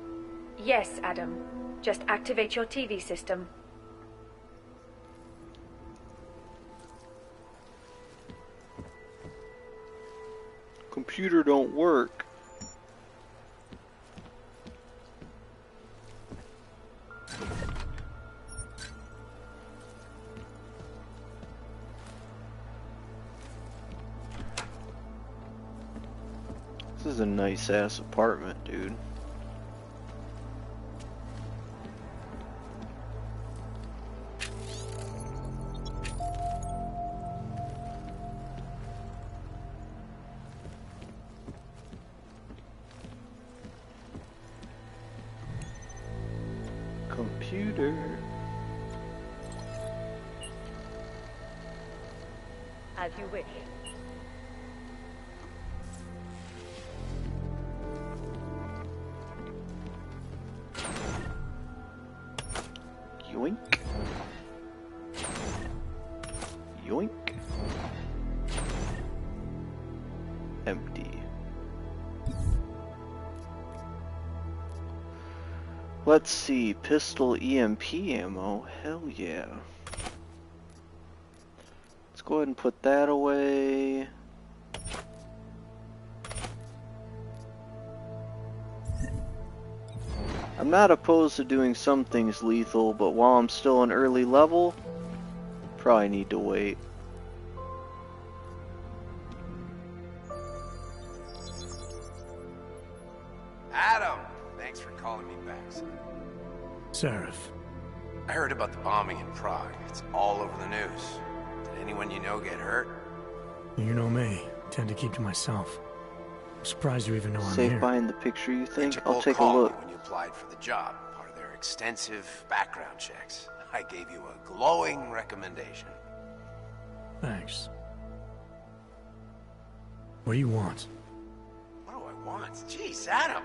Yes, Adam. Just activate your TV system. Computer don't work. This is a nice ass apartment, dude. Computer. As you wish. Yoink. Yoink. Empty. Let's see, pistol EMP ammo, hell yeah. Let's go ahead and put that away. I'm not opposed to doing some things lethal, but while I'm still an early level, probably need to wait. Adam! Thanks for calling me back, son. Sarif. I heard about the bombing in Prague. It's all over the news. Did anyone you know get hurt? You know me. I tend to keep to myself. I'm surprised you even know I'm Safe here. behind the picture, you think? Interpol I'll take a called look. me when you applied for the job, part of their extensive background checks. I gave you a glowing recommendation. Thanks. What do you want? What do I want? Jeez, Adam!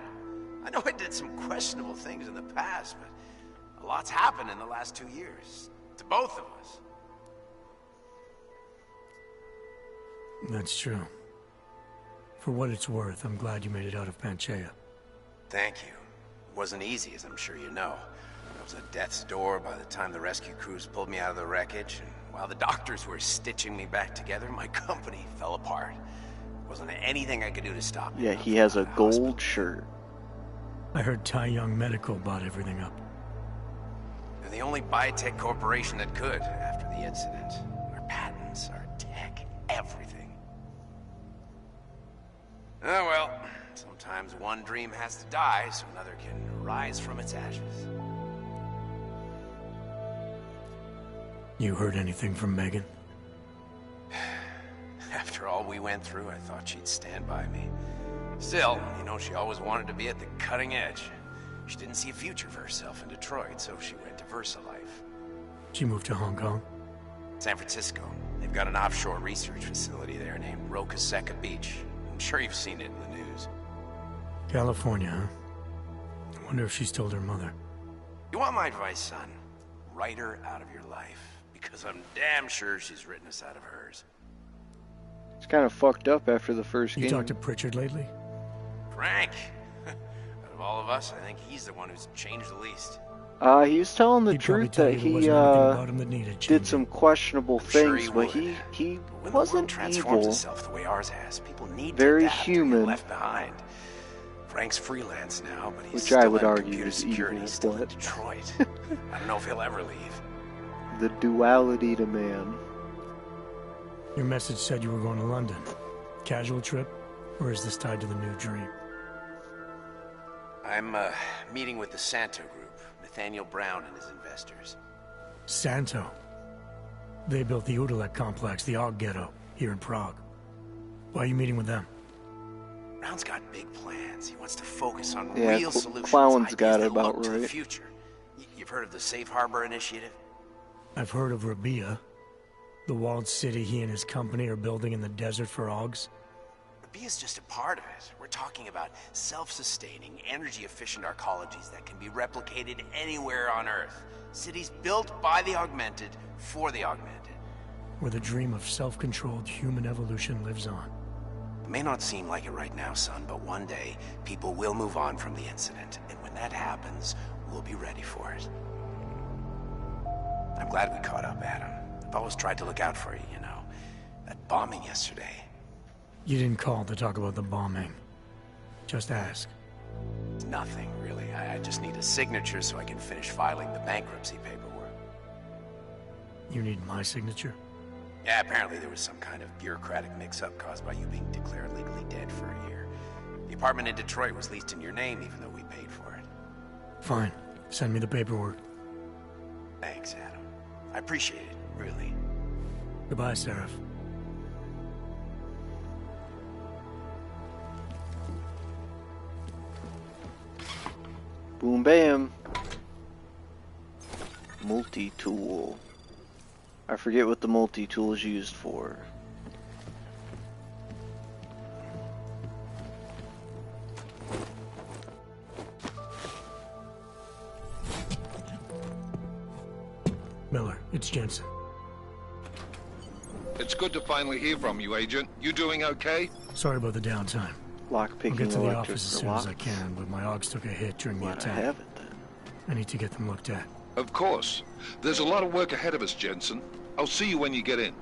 I know I did some questionable things in the past, but a lot's happened in the last 2 years. To both of us. That's true. For what it's worth, I'm glad you made it out of Panchaea. Thank you. It wasn't easy, as I'm sure you know. I was at death's door by the time the rescue crews pulled me out of the wreckage, and while the doctors were stitching me back together, my company fell apart. Wasn't anything I could do to stop it. Yeah, he has a gold shirt. I heard Tai Young Medical bought everything up. They're the only biotech corporation that could after the incident. Our patents, our tech, everything. Oh well, sometimes one dream has to die so another can rise from its ashes. You heard anything from Megan? After all we went through, I thought she'd stand by me. Still, you know, she always wanted to be at the cutting edge. She didn't see a future for herself in Detroit, so she went to VersaLife. She moved to Hong Kong? San Francisco. They've got an offshore research facility there named Rocaseca Beach. I'm sure you've seen it in the news. California, huh? I wonder if she's told her mother. You want my advice, son? Write her out of your life, because I'm damn sure she's written us out of hers. It's kind of fucked up after the first game. You talked to Pritchard lately? Frank. Out of all of us, I think he's the one who's changed the least. He was telling the truth that he did some questionable things, but he wasn't evil. Himself the way ours has. People need very to adapt human. Or get left behind. Frank's freelance now, but he's which still I would in argue computer is security, evil, still in but Detroit. I don't know if he'll ever leave. The duality to man. Your message said you were going to London. Casual trip? Or is this tied to the new dream? I'm meeting with the Santo Group, Nathaniel Brown and his investors. Santo? They built the Udalek complex, the Og Ghetto, here in Prague. Why are you meeting with them? Brown's got big plans. He wants to focus on Yeah, real solutions. Clown's got it ideas that about look to the right. future. You've heard of the Safe Harbor Initiative? I've heard of Rabia, the walled city he and his company are building in the desert for Augs. Rabia's just a part of it. We're talking about self-sustaining, energy-efficient arcologies that can be replicated anywhere on Earth. Cities built by the Augmented, for the Augmented. Where the dream of self-controlled human evolution lives on. It may not seem like it right now, son, but one day, people will move on from the incident. And when that happens, we'll be ready for it. I'm glad we caught up, Adam. I've always tried to look out for you, you know. That bombing yesterday. You didn't call to talk about the bombing. Just ask. It's nothing, really. I just need a signature so I can finish filing the bankruptcy paperwork. You need my signature? Yeah, apparently there was some kind of bureaucratic mix-up caused by you being declared legally dead for a year. The apartment in Detroit was leased in your name even though we paid for it. Fine. Send me the paperwork. Thanks, Adam. I appreciate it, really. Goodbye, Seraph. Boom bam. Multi-tool. I forget what the multi-tool is used for. Miller, it's Jensen. It's good to finally hear from you, Agent. You doing okay? Sorry about the downtime. I'll Lockpicking get to the electric office as soon as I can, but my Augs took a hit during the I attack. have it then. I need to get them looked at. Of course. There's a lot of work ahead of us, Jensen. I'll see you when you get in.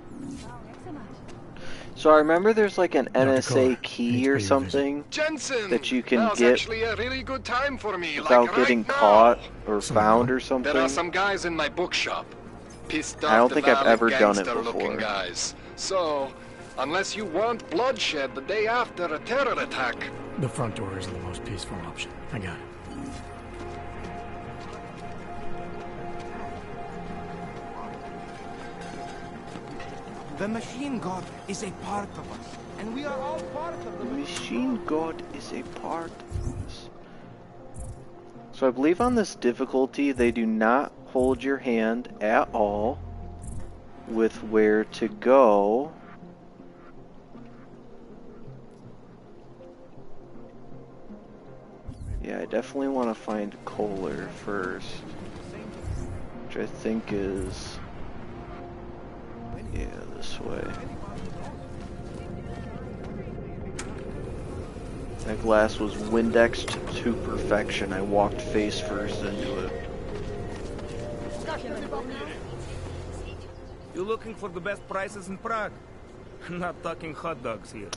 So I remember there's like an NSA Carter, key or something Jensen, that you can now's get actually a really good time for me, without like getting right now. caught or found or something. There are some guys in my bookshop. Pissed off I don't the think I've valley ever done it gangster-looking before. guys. So, unless you want bloodshed the day after a terror attack. The front door isn't the most peaceful option. I got it. The machine god is a part of us, and we are all part of The machine god is a part of us. So I believe on this difficulty they do not hold your hand at all with where to go. Yeah, I definitely want to find Kohler first, which I think is, yeah, this way. That glass was Windexed to perfection. I walked face first into it. You're looking for the best prices in Prague? Not talking hot dogs here.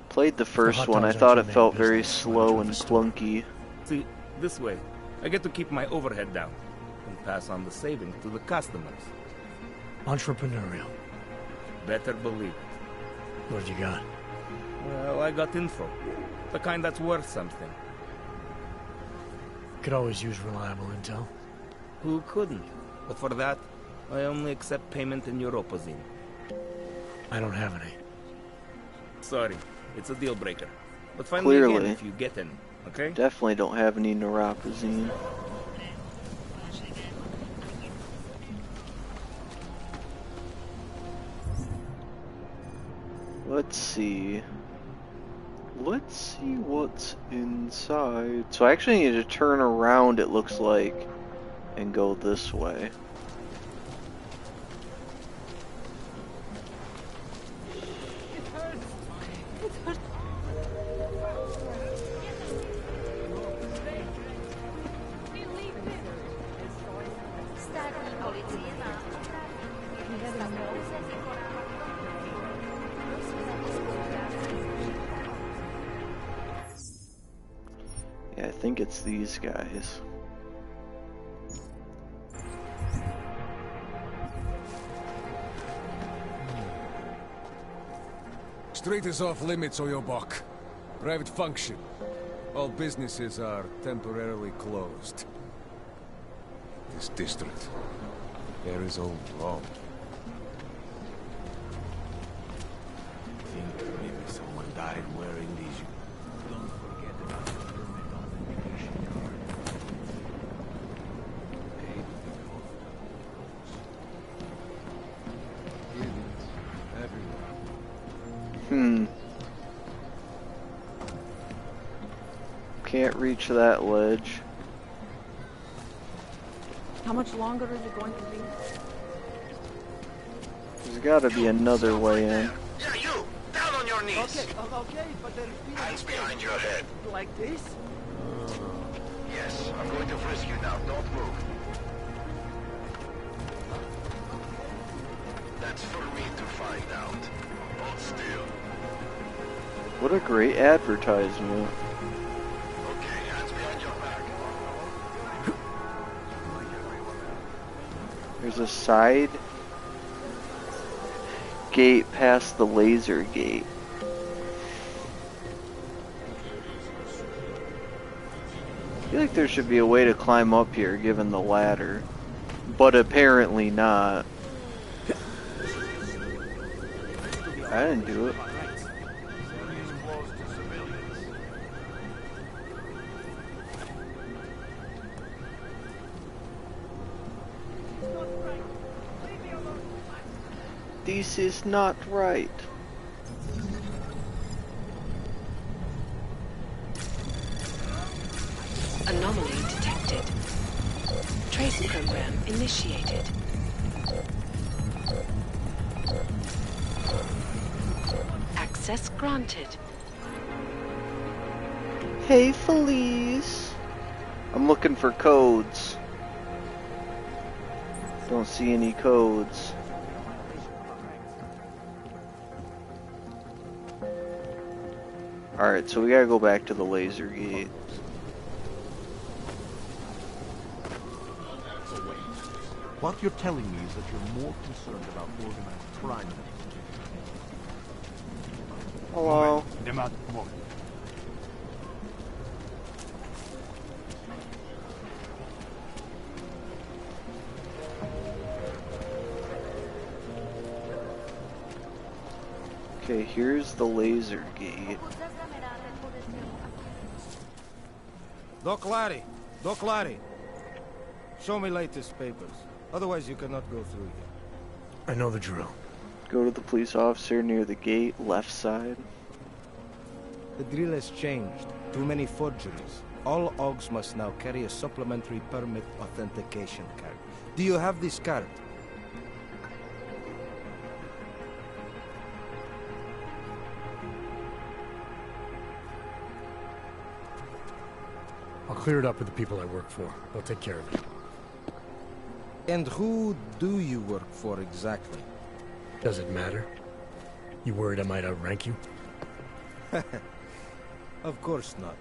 Played the first one. I thought it felt very slow and clunky. See, this way, I get to keep my overhead down and pass on the savings to the customers. Entrepreneurial. Better believe it. What have you got? Well, I got info. The kind that's worth something. Could always use reliable intel. Who couldn't? But for that, I only accept payment in Europozine. I don't have any. Sorry, it's a deal breaker. But find me Clearly. again if you get any, okay? Definitely don't have any neuropazine. Let's see. Let's see what's inside. So I actually need to turn around, it looks like, and go this way. Yeah, I think it's these guys. Street is off limits, Oyobok. Private function. All businesses are temporarily closed. This district, there is all wrong. Can't reach that ledge. How much longer is it going to be? There's gotta be another way in. Yeah, you! Down on your knees! Okay, but there's Hands behind your head. like this? Yes, I'm going to frisk you now. Don't move. That's for me to find out. Hold still. What a great advertisement. Okay, hands behind your back. There's a side gate past the laser gate. I feel like there should be a way to climb up here given the ladder, but apparently not. I didn't do it. This is not right. Anomaly detected. Trace program initiated. Access granted. Hey, Felice. I'm looking for codes. Don't see any codes. Alright, so we gotta go back to the laser gate. What you're telling me is that you're more concerned about organized crime than... Hello. Okay, here's the laser gate. Doc Larry! Doc Larry! Show me latest papers. Otherwise you cannot go through here. I know the drill. Go to the police officer near the gate, left side. The drill has changed. Too many forgeries. All OGs must now carry a supplementary permit authentication card. Do you have this card? I'll clear it up with the people I work for. They'll take care of it. And who do you work for exactly? Does it matter? You worried I might outrank you? Of course not.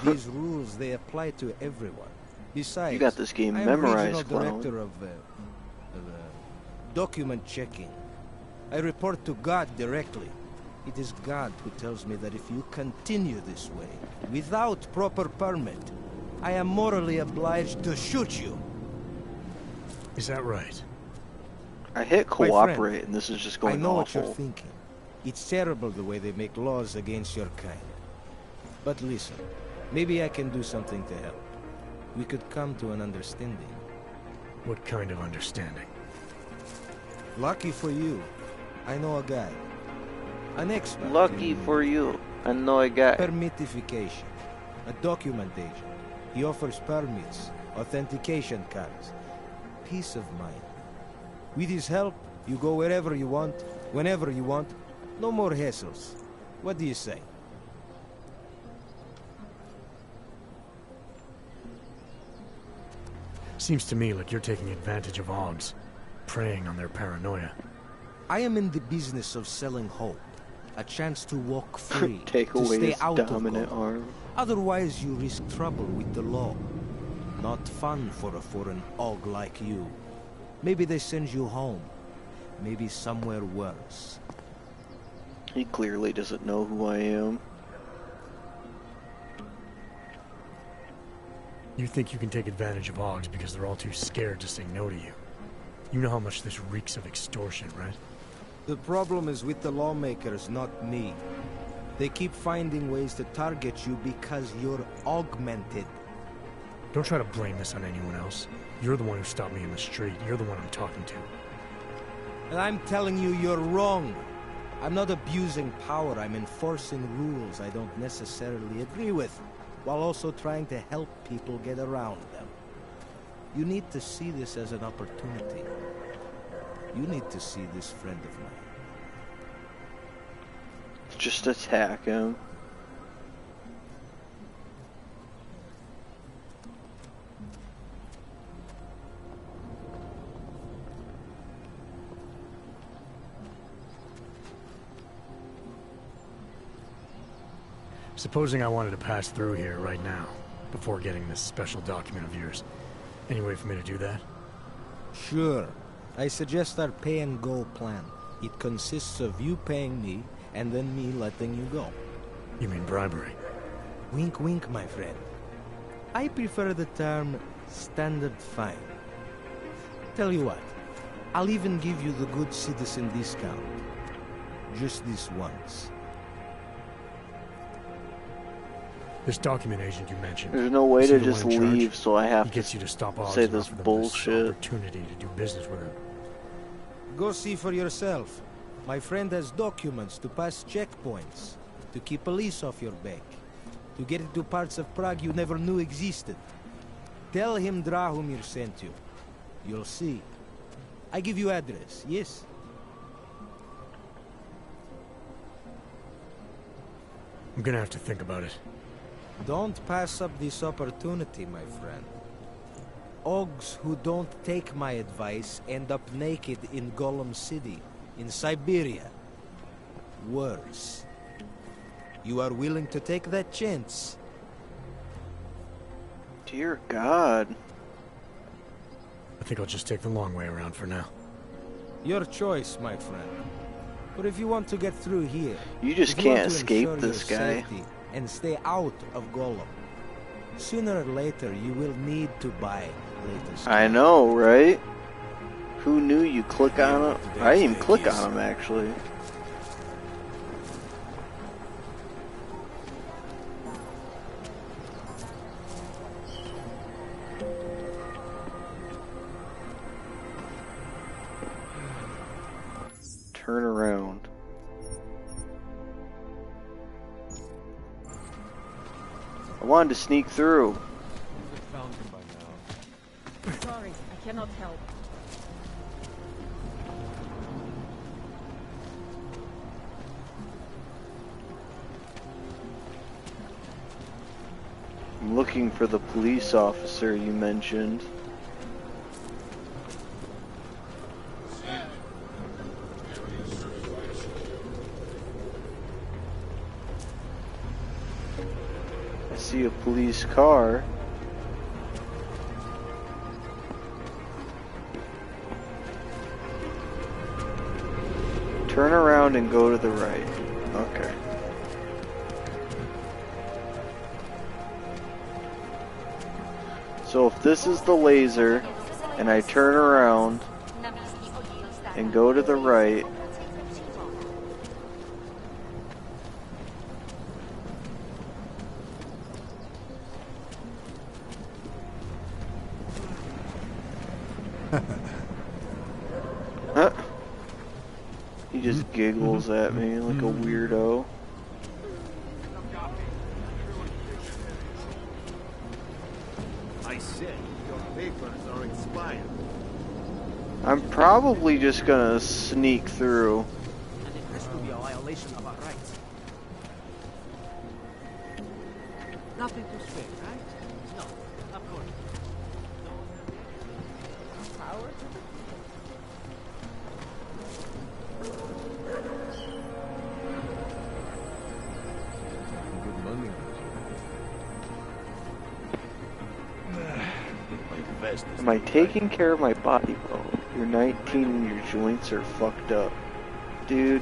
These rules, they apply to everyone. Besides, You got this game I am memorized, regional clown. director of document checking. I report to God directly. It is God who tells me that if you continue this way, without proper permit, I am morally obliged to shoot you. Is that right? I hit My cooperate friend, and this is just going I know awful. what you're thinking. It's terrible the way they make laws against your kind. But listen, maybe I can do something to help. We could come to an understanding. What kind of understanding? Lucky for you, I know a guy. An expert. Lucky for you, I know a guy. Permitification. A document agent. He offers permits, authentication cards. Peace of mind. With his help, you go wherever you want, whenever you want. No more hassles. What do you say? Seems to me like you're taking advantage of OGs, preying on their paranoia. I am in the business of selling hope. A chance to walk free, Take to away stay his out dominant of Gotham. arm. Otherwise, you risk trouble with the law. Not fun for an OG like you. Maybe they send you home. Maybe somewhere worse. He clearly doesn't know who I am. You think you can take advantage of OGs because they're all too scared to say no to you. You know how much this reeks of extortion, right? The problem is with the lawmakers, not me. They keep finding ways to target you because you're augmented. Don't try to blame this on anyone else. You're the one who stopped me in the street. You're the one I'm talking to. And I'm telling you, you're wrong. I'm not abusing power, I'm enforcing rules I don't necessarily agree with, while also trying to help people get around them. You need to see this as an opportunity. You need to see this friend of mine. Just attack him. Supposing I wanted to pass through here right now, before getting this special document of yours. Any way for me to do that? Sure. I suggest our pay-and-go plan. It consists of you paying me, and then me letting you go. You mean bribery? Wink, wink, my friend. I prefer the term standard fine. Tell you what, I'll even give you the good citizen discount. Just this once. This document agent you mentioned. There's no way to just leave, so I have to you to stop say this bullshit. Opportunity to do business with him. Go see for yourself. My friend has documents to pass checkpoints, to keep police off your back, to get into parts of Prague you never knew existed. Tell him Drahomir sent you. You'll see. I give you address, yes? I'm gonna have to think about it. Don't pass up this opportunity, my friend. Ogs who don't take my advice end up naked in Golem City, in Siberia. Worse. You are willing to take that chance? Dear God. I think I'll just take the long way around for now. Your choice, my friend. But if you want to get through here, you just can't escape this guy. And stay out of Golem. Sooner or later, you will need to buy latest. I know, right? Who knew you click on him? I didn't even click on him, actually. Turn around. I wanted to sneak through. Sorry, I cannot help. I'm looking for the police officer you mentioned. I see a police car. Turn around and go to the right. Okay. So if this is the laser, and I turn around and go to the right, he just giggles at me like a weirdo. I said your papers are expired. I'm probably just gonna sneak through. And it has to be a violation of our rights. Nothing to spare, right? No, of course. Power to the Good money. Am I taking care of my body well? You're 19 and your joints are fucked up. Dude.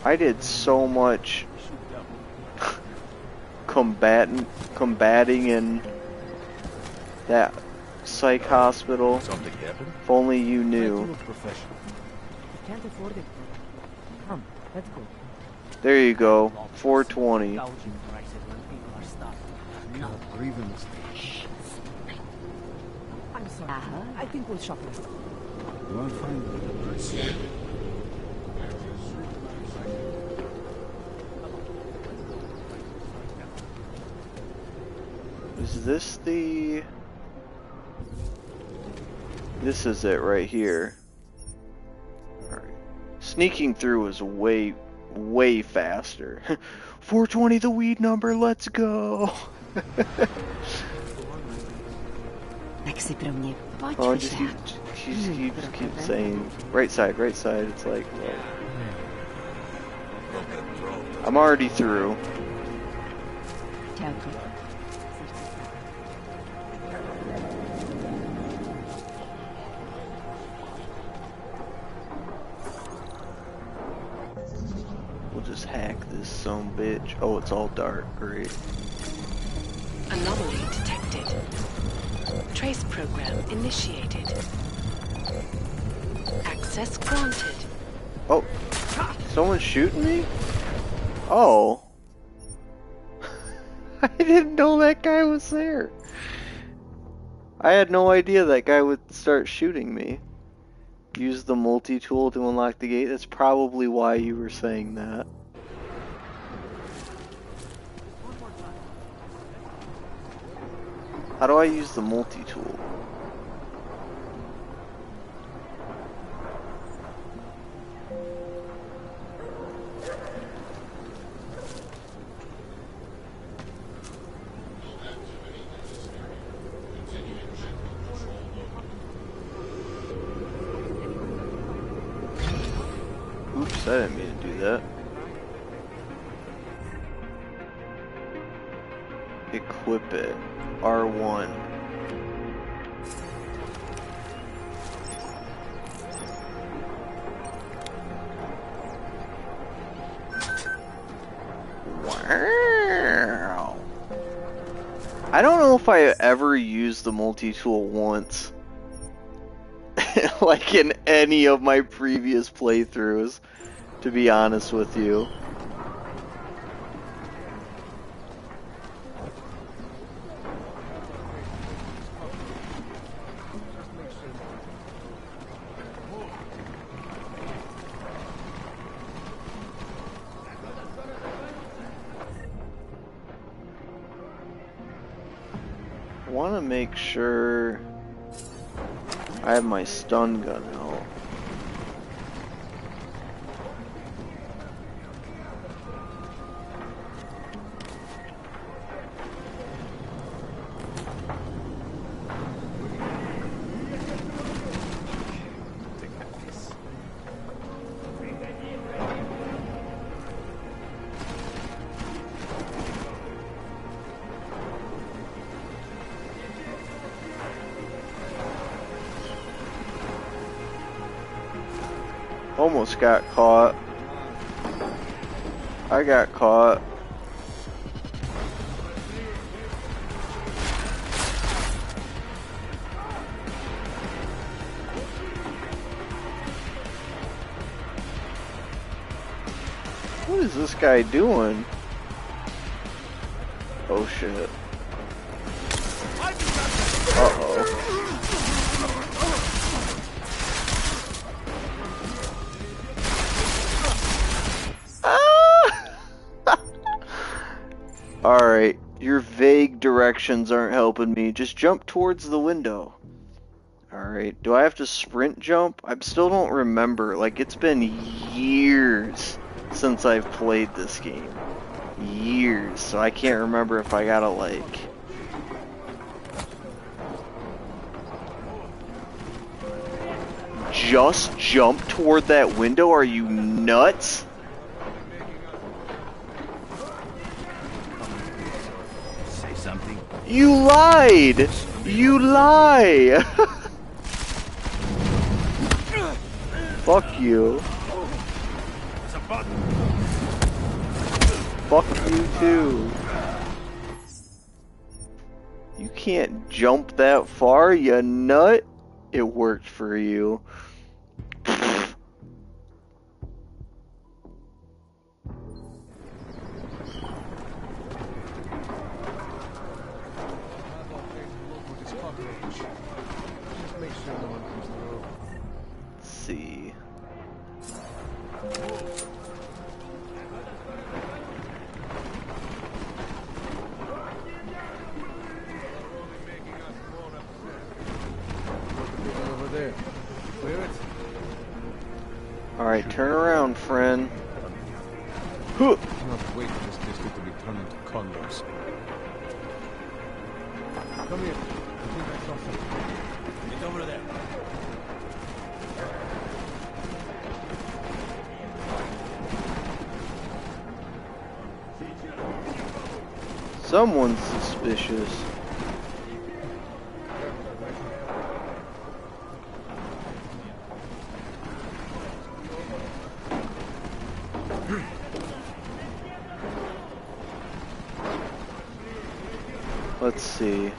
I did so much combating in that psych hospital. Something happened? If only you knew. You can't afford it. Come, let's go. There you go. 420. Can't breathe in this. I'm sorry. I think we'll shoplift. You won't find it. Is this the... This is it right here. Alright. Sneaking through is way faster. 420 the weed number, let's go! Oh, just keep saying right side, it's like, well, I'm already through. We'll just hack this some bitch. Oh, it's all dark, great. Anomaly detected. Trace program initiated. Access granted. Oh, someone's shooting me? Oh. I didn't know that guy was there. I had no idea that guy would start shooting me. Use the multi-tool to unlock the gate. That's probably why you were saying that. How do I use the multi-tool? Oops, I didn't mean to do that. Equip it. R1. Wow. I don't know if I ever used the multi-tool once. Like in any of my previous playthroughs, to be honest with you. I want to make sure I have my stun gun out. Almost got caught. I got caught. What is this guy doing? Oh shit. Uh-oh. Alright, your vague directions aren't helping me. Just jump towards the window. Alright, do I have to sprint jump? I still don't remember. Like, it's been years since I've played this game. Years, so I can't remember if I gotta, like... just jump toward that window? Are you nuts? You lied! You lie! Fuck you. Fuck you too. You can't jump that far, you nut. It worked for you. see. Over there. Clear it. Alright, turn around, friend. Do not wait for this district to be turned into condos. Come here. I think I saw something. Get over there. Someone's suspicious. Let's see.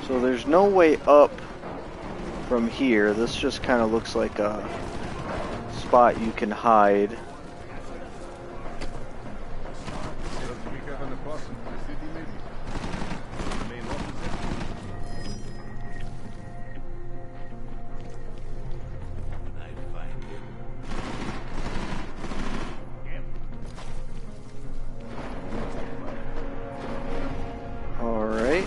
So there's no way up from here. This just kind of looks like a spot you can hide. Alright.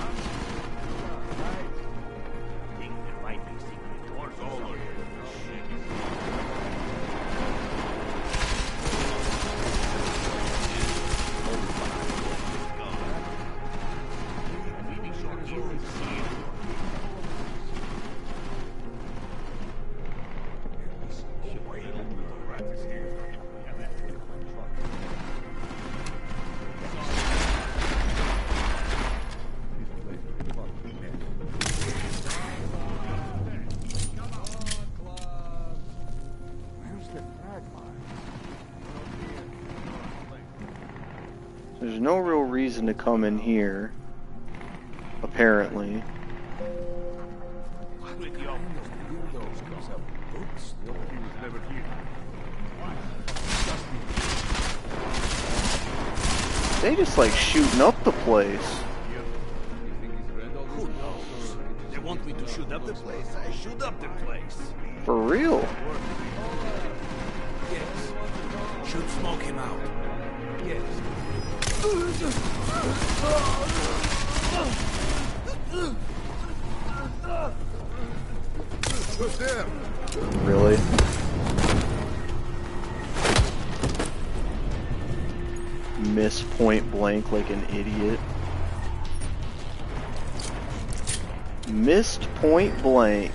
There's no real reason to come in here, apparently. They just like shooting up the place. Who knows? They want me to shoot up the place. I shoot up the place. For real? Yes. Should smoke him out. Yes. Really? Miss point blank like an idiot. Missed point blank.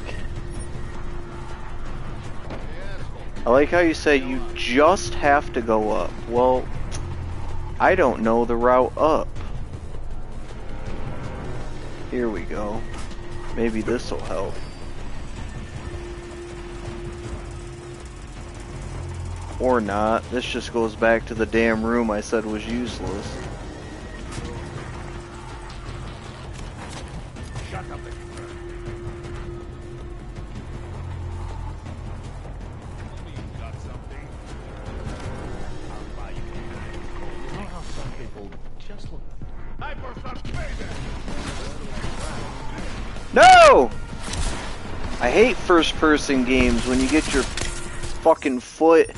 I like how you say you just have to go up. Well, I don't know the route up. Here we go. Maybe this will help. Or not. This just goes back to the damn room I said was useless. Shut up. No! I hate first-person games when you get your fucking foot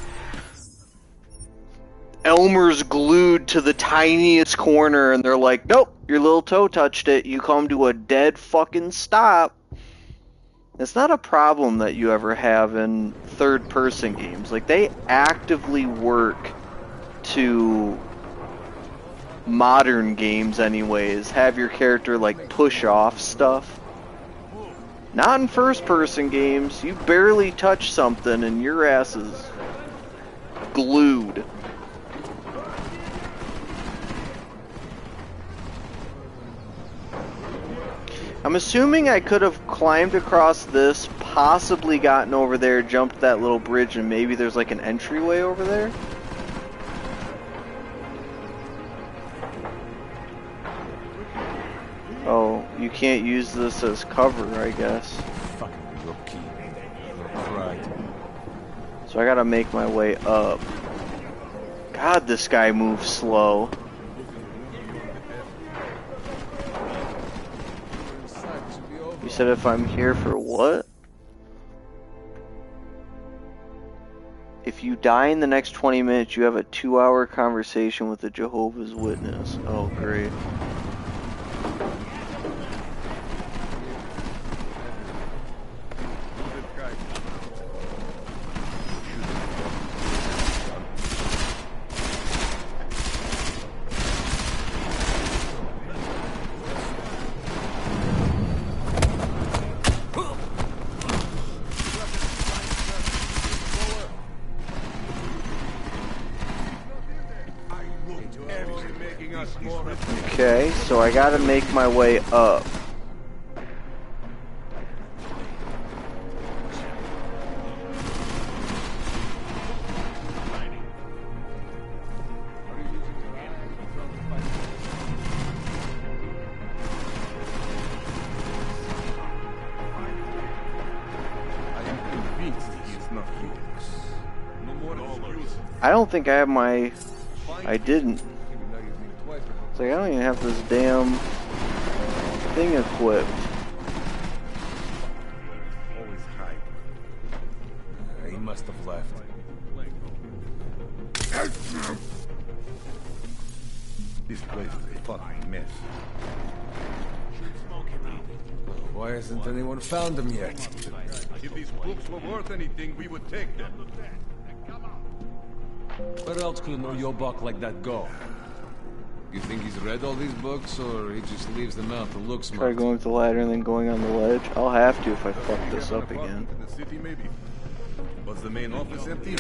Elmer's glued to the tiniest corner and they're like, nope, your little toe touched it. You come to a dead fucking stop. It's not a problem that you ever have in third-person games. Like, they actively work to modern games anyways, have your character like push off stuff. Not in first-person games. You barely touch something and your ass is glued. I'm assuming I could have climbed across this, possibly gotten over there, jumped that little bridge, and maybe there's like an entryway over there? Oh, you can't use this as cover, I guess. Fucking rookie. Right. So I gotta make my way up. God, this guy moves slow. Should be over You said if I'm here for what? If you die in the next 20 minutes, you have a 2-hour conversation with a Jehovah's Witness. Oh, great. Okay, so I gotta make my way up. I don't think I have my... I didn't. It's like I don't even have this damn thing equipped. Always hide. He must have left. This place is a fucking mess. Why hasn't anyone found them yet? If these books were worth anything, we would take them. Where else could an Oyobok like that go? You think he's read all these books, or he just leaves them out to look smart? Try going up the ladder and then going on the ledge. I'll have to if I fuck this up again. In the city, maybe. Was the main office empty?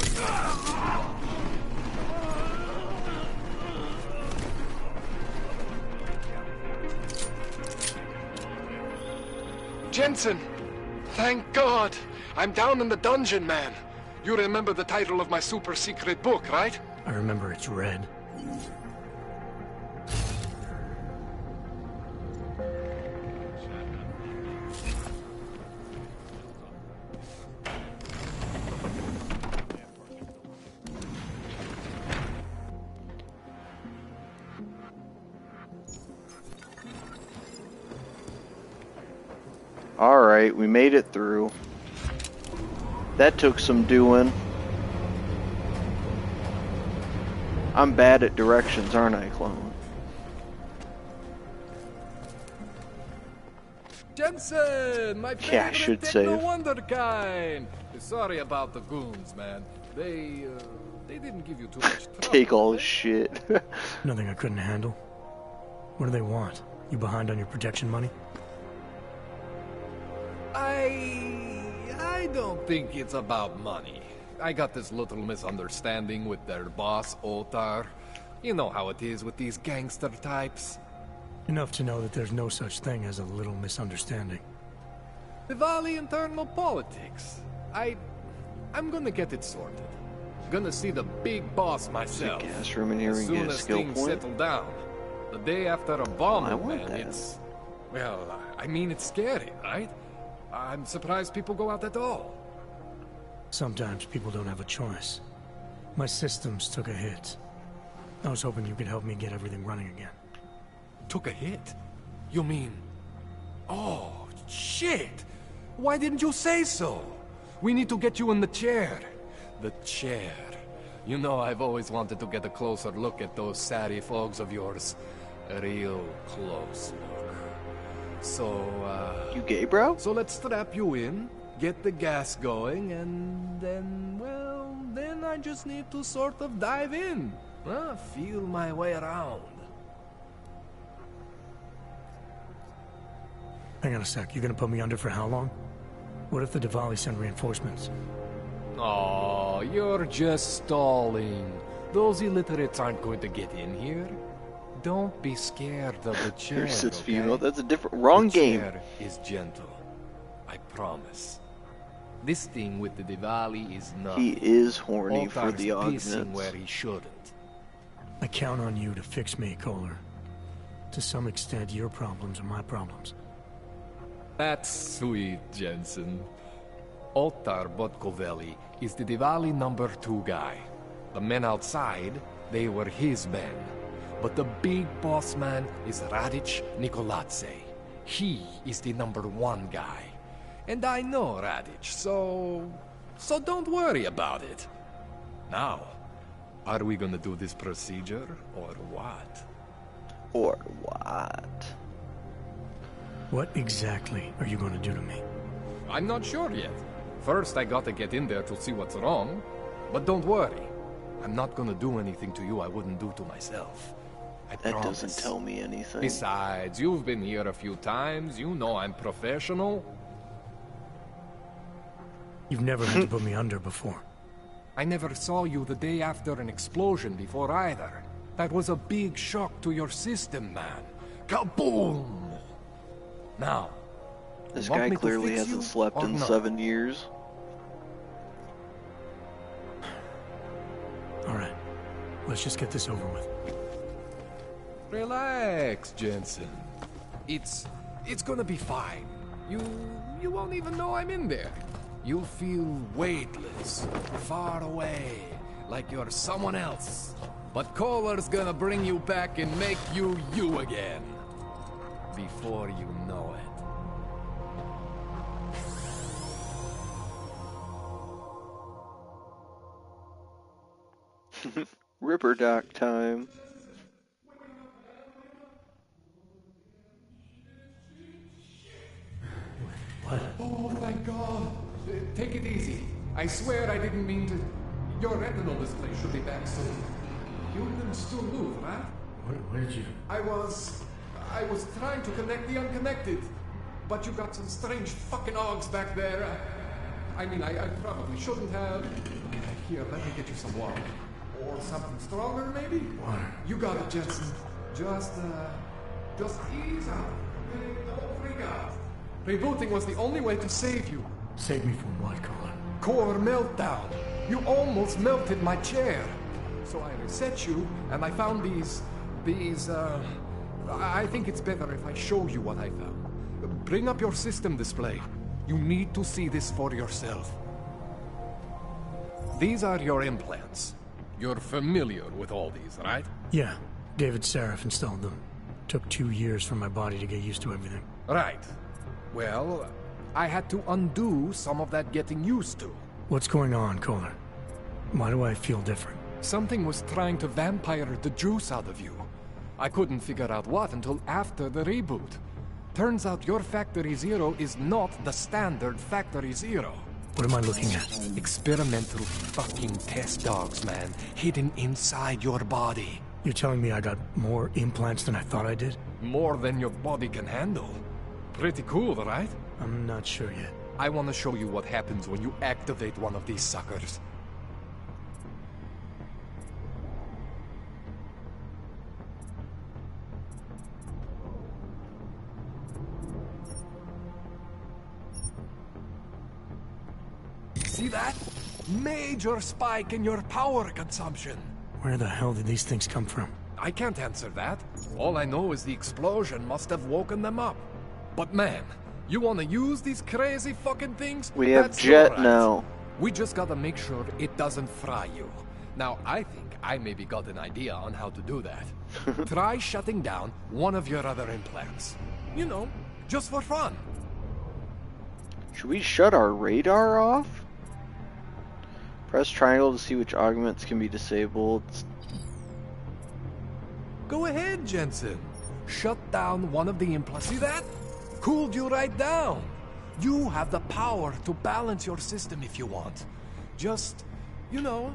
Jensen! Thank God! I'm down in the dungeon, man. You remember the title of my super secret book, right? I remember it's red. Alright, we made it through. That took some doing. I'm bad at directions, aren't I, clone? Jensen, my favorite Yeah, I should techno save. wonderkind. Sorry about the goons, man. They didn't give you too much trouble. Take all this shit. Nothing I couldn't handle. What do they want? You behind on your protection money? I don't think it's about money. I got this little misunderstanding with their boss, Otar. You know how it is with these gangster types. Enough to know that there's no such thing as a little misunderstanding. Diwali internal politics. I'm gonna get it sorted. Gonna see the big boss myself. There's a gas room in here, as we can soon get a as skill things point. settle down. The day after a bomb, I want man, that. it's... Well, I mean, it's scary, right? I'm surprised people go out at all. Sometimes people don't have a choice. My systems took a hit. I was hoping you could help me get everything running again. Took a hit? You mean... Oh, shit! Why didn't you say so? We need to get you in the chair. The chair. You know, I've always wanted to get a closer look at those satty fogs of yours. A real close look. So, You gay, bro? So let's strap you in, get the gas going, and then, well, then I just need to sort of dive in. Feel my way around. Hang on a sec, you're gonna put me under for how long? What if the Diwali send reinforcements? Oh, you're just stalling. Those illiterates aren't going to get in here. Don't be scared of the chair, Here's its okay? funeral. That's a different... Wrong The game. chair is gentle. I promise. This thing with the Diwali is not. He is horny for Otar's the pissing augments. where he shouldn't. I count on you to fix me, Kohler. To some extent, your problems are my problems. That's sweet, Jensen. Otar Botkoveli is the Diwali #2 guy. The men outside, they were his men. But the big boss man is Radic Nikoladze. He is the #1 guy. And I know Radic, so don't worry about it. Now, are we gonna do this procedure, or what? Or what? What exactly are you going to do to me? I'm not sure yet. First, I gotta get in there to see what's wrong. But don't worry. I'm not gonna do anything to you I wouldn't do to myself. I That promise. doesn't tell me anything. Besides, you've been here a few times. You know I'm professional. You've never had to put me under before. I never saw you the day after an explosion before either. That was a big shock to your system, man. Kaboom! Now, This want guy me to clearly fix hasn't you slept or in not? 7 years. Alright, let's just get this over with. Relax, Jensen. It's gonna be fine. You won't even know I'm in there. You'll feel weightless, far away, like you're someone else. But Kohler's gonna bring you back and make you you again. Before you know it. Ripper Doc time. What? Oh, thank God. Take it easy. I swear I didn't mean to. Your retinal display should be back soon. You can still move, right? Where did you... I was trying to connect the unconnected. But you got some strange fucking ogs back there. I mean, I probably shouldn't have. Here, let me get you some water. Or something stronger, maybe? Water. You got it, Jensen. Just ease out. Don't freak out. Rebooting was the only way to save you. Save me from what, Kohler? Core meltdown. You almost melted my chair. So I reset you, and I found these, I think it's better if I show you what I found. Bring up your system display. You need to see this for yourself. These are your implants. You're familiar with all these, right? Yeah, David Sarif installed them. Took 2 years for my body to get used to everything. Right. Well, I had to undo some of that getting used to. What's going on, Kohler? Why do I feel different? Something was trying to vampire the juice out of you. I couldn't figure out what until after the reboot. Turns out your Factory Zero is not the standard Factory Zero. What am I looking at? Experimental fucking test dogs, man. Hidden inside your body. You're telling me I got more implants than I thought I did? More than your body can handle. Pretty cool, right? I'm not sure yet. I want to show you what happens when you activate one of these suckers. See that? Major spike in your power consumption. Where the hell did these things come from? I can't answer that. All I know is the explosion must have woken them up. But man, you want to use these crazy fucking things? We have That's Jet all right. now. We just gotta make sure it doesn't fry you. Now, I think I maybe got an idea on how to do that. Try shutting down one of your other implants. You know, just for fun. Should we shut our radar off? Press triangle to see which augments can be disabled. Go ahead, Jensen. Shut down one of the implants. See that? Cooled you right down. You have the power to balance your system if you want. Just, you know,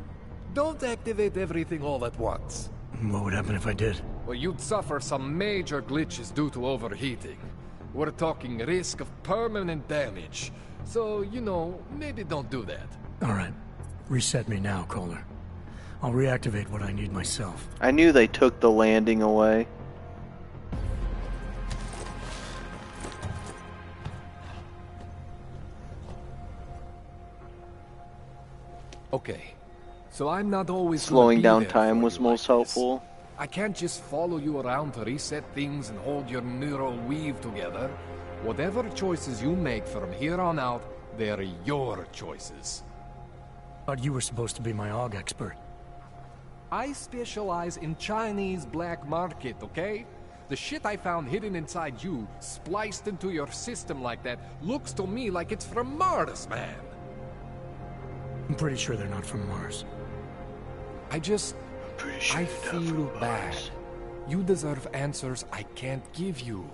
don't activate everything all at once. What would happen if I did? Well, you'd suffer some major glitches due to overheating. We're talking risk of permanent damage. So, you know, maybe don't do that. Alright. Reset me now, Kohler. I'll reactivate what I need myself. I knew they took the landing away. Okay, so I'm not always Slowing down there time for was you most like this. helpful. I can't just follow you around to reset things and hold your neural weave together. Whatever choices you make from here on out, they're your choices. Thought you were supposed to be my AUG expert. I specialize in Chinese black market, okay? The shit I found hidden inside you, spliced into your system like that, looks to me like it's from Mars, man. I'm pretty sure they're not from Mars. I feel bad. You deserve answers I can't give you.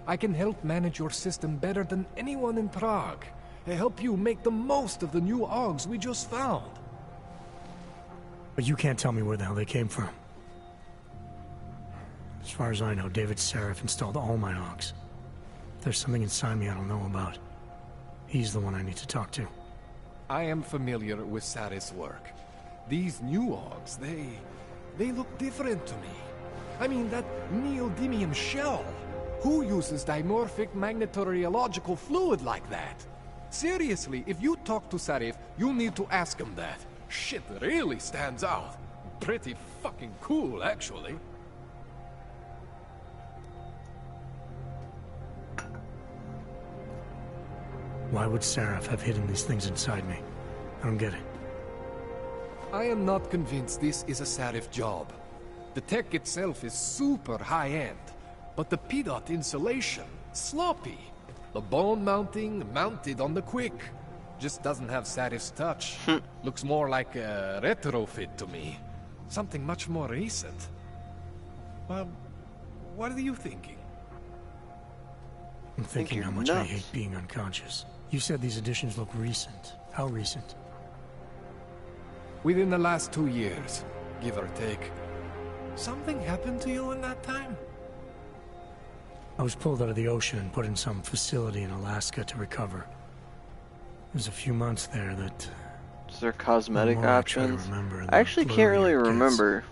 I can help manage your system better than anyone in Prague. I help you make the most of the new Augs we just found. But you can't tell me where the hell they came from. As far as I know, David Seraph installed all my Augs. If there's something inside me I don't know about, he's the one I need to talk to. I am familiar with Sarah's work. These new Augs, they look different to me. I mean, that neodymium shell. Who uses dimorphic magnetorheological fluid like that? Seriously, if you talk to Sarif, you need to ask him that. Shit really stands out. Pretty fucking cool, actually. Why would Seraph have hidden these things inside me? I don't get it. I am not convinced this is a Sarif job. The tech itself is super high-end, but the PDOT insulation, sloppy. The bone mounting, mounted on the quick. Just doesn't have Sarif's touch. Looks more like a retrofit to me. Something much more recent. Well, what are you thinking? I'm thinking how much I hate being unconscious. You said these additions look recent. How recent? Within the last 2 years, give or take. Something happened to you in that time? I was pulled out of the ocean and put in some facility in Alaska to recover. It was a few months there that... Is there cosmetic the options? I actually can't really remember.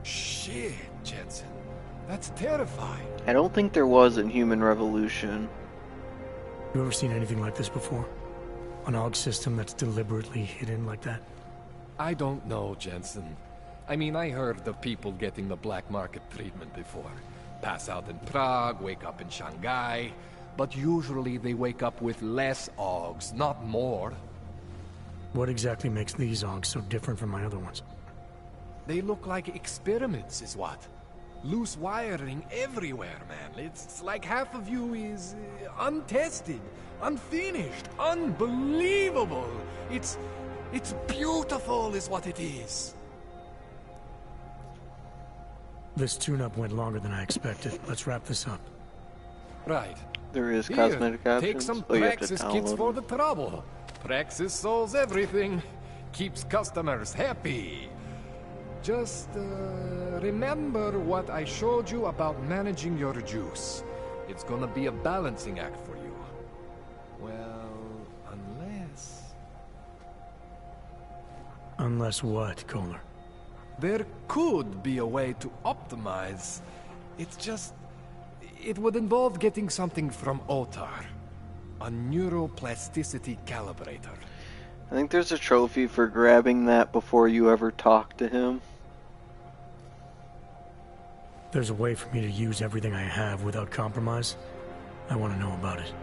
Shit, Jensen. That's terrifying. I don't think there was in Human Revolution. You ever seen anything like this before? An AUG system that's deliberately hidden like that? I don't know, Jensen. I mean, I heard of people getting the black market treatment before. Pass out in Prague, wake up in Shanghai. But usually they wake up with less AUGs, not more. What exactly makes these AUGs so different from my other ones? They look like experiments, is what? Loose wiring everywhere, man. It's like half of you is untested, unfinished, unbelievable. It's beautiful is what it is. This tune-up went longer than I expected. Let's wrap this up. Right. There is Here, cosmetic options. take some Praxis kits for the trouble. Praxis solves everything. Keeps customers happy. Just, remember what I showed you about managing your juice. It's gonna be a balancing act for you. Well, unless... Unless what, Kohler? There could be a way to optimize. It's just... It would involve getting something from Otar. A neuroplasticity calibrator. I think there's a trophy for grabbing that before you ever talk to him. There's a way for me to use everything I have without compromise. I want to know about it.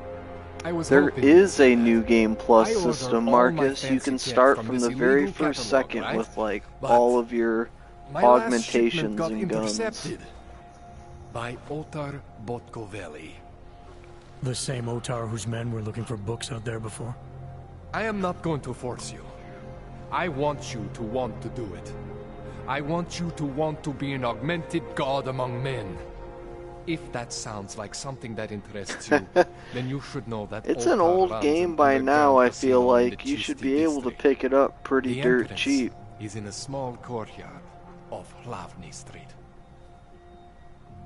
There is a new game plus system, Marcus. You can start from the very first second with like all of your augmentations and guns. By Otar Botkovelli. The same Otar whose men were looking for books out there before? I am not going to force you. I want you to want to do it. I want you to want to be an augmented god among men. If that sounds like something that interests you, then you should know that it's an old game by now. I feel like you should be able to pick it up pretty dirt cheap. Is in a small courtyard of Hlavny Street.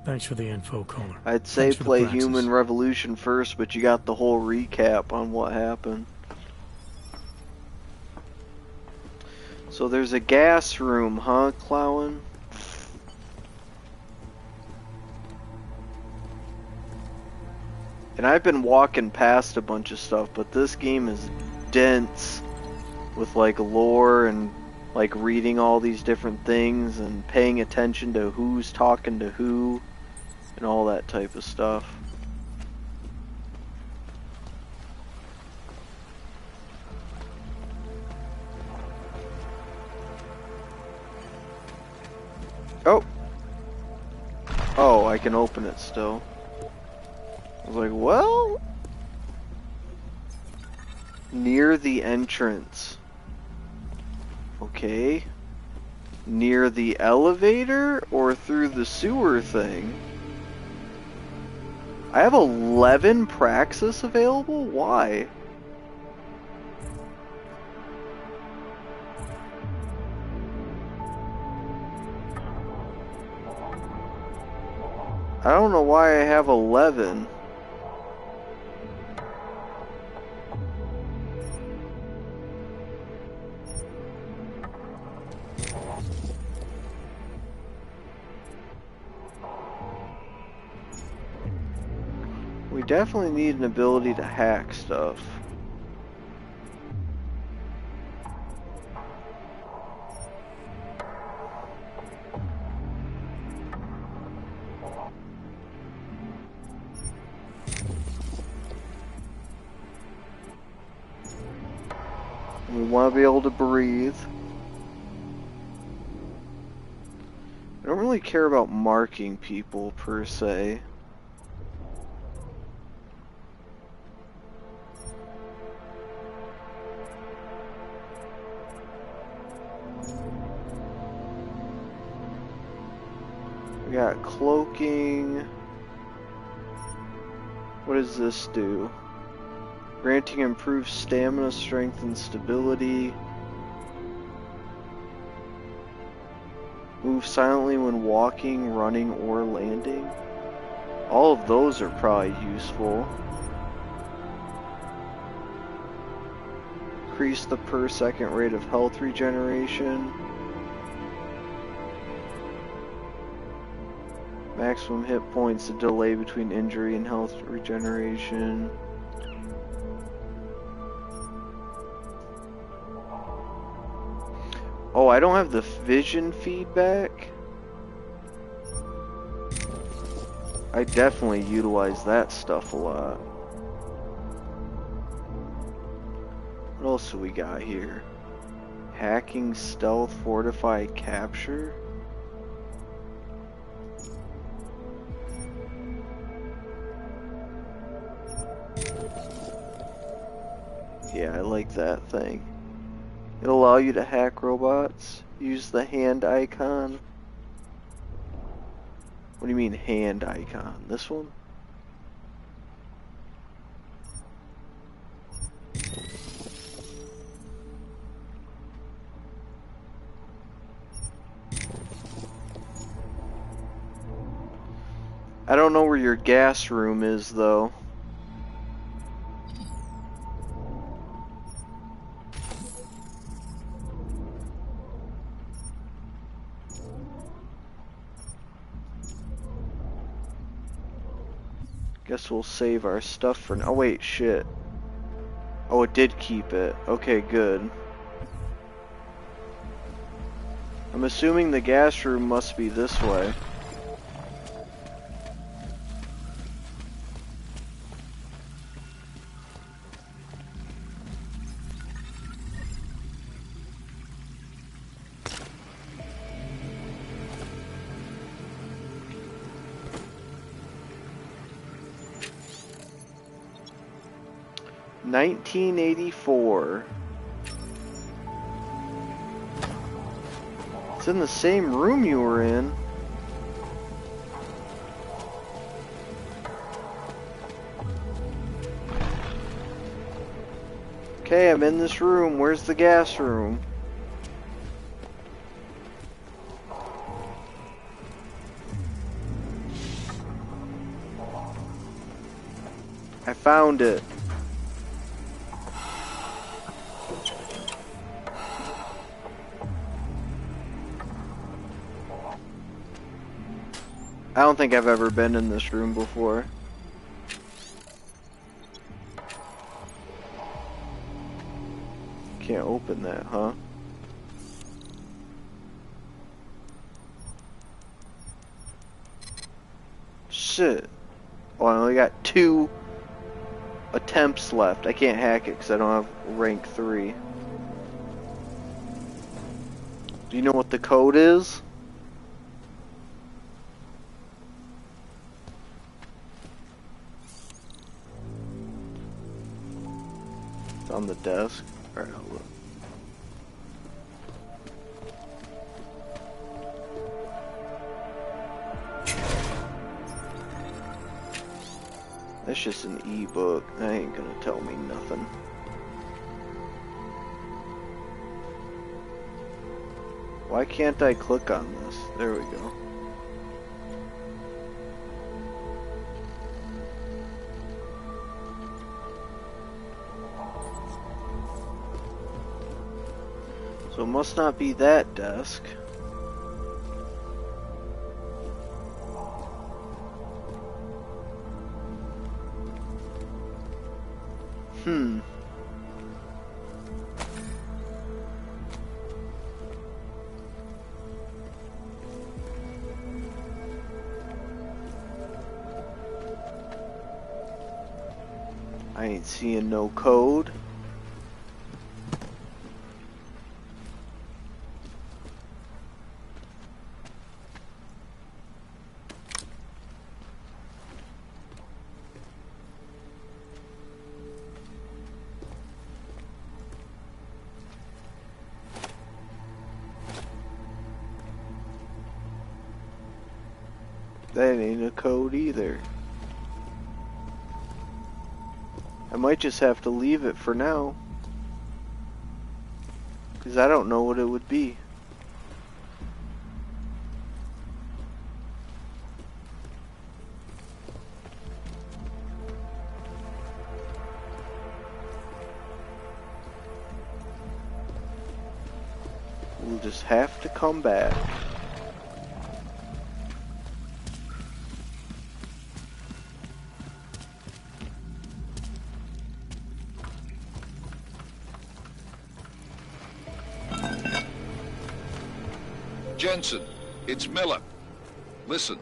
Thanks for the info, Kohler. I'd say play Human Revolution first, but you got the whole recap on what happened. So there's a gas room, huh, Clowen? And I've been walking past a bunch of stuff, but this game is dense with like lore and like reading all these different things and paying attention to who's talking to who and all that type of stuff. Oh, I can open it still. I was like, well... Near the entrance. Okay. Near the elevator or through the sewer thing? I have 11 Praxis available? Why? I don't know why I have 11. We definitely need an ability to hack stuff. We want to be able to breathe. I don't really care about marking people per se. We got cloaking. What does this do? Granting improved stamina, strength, and stability. Move silently when walking, running, or landing. All of those are probably useful. Increase the per second rate of health regeneration. Maximum hit points, the delay between injury and health regeneration. Oh, I don't have the vision feedback. I definitely utilize that stuff a lot. What else do we got here? Hacking, stealth, fortify, capture. Yeah, I like that thing. It'll allow you to hack robots. Use the hand icon. What do you mean hand icon? This one? I don't know where your gas room is though. Guess we'll save our stuff for now. Oh wait, shit. Oh, it did keep it. Okay, good. I'm assuming the gas room must be this way. $19.84. It's in the same room you were in. Okay, I'm in this room. Where's the gas room? I found it. I don't think I've ever been in this room before. Can't open that, huh? Shit. Oh, I only got 2 attempts left. I can't hack it because I don't have rank 3. Do you know what the code is? On the desk? Alright, I'll look. That's just an e-book. That ain't gonna tell me nothing. Why can't I click on this? There we go. So it must not be that desk. I ain't seeing no code. That ain't a code either. I might just have to leave it for now, because I don't know what it would be. We'll just have to come back. Jensen, it's Miller. Listen,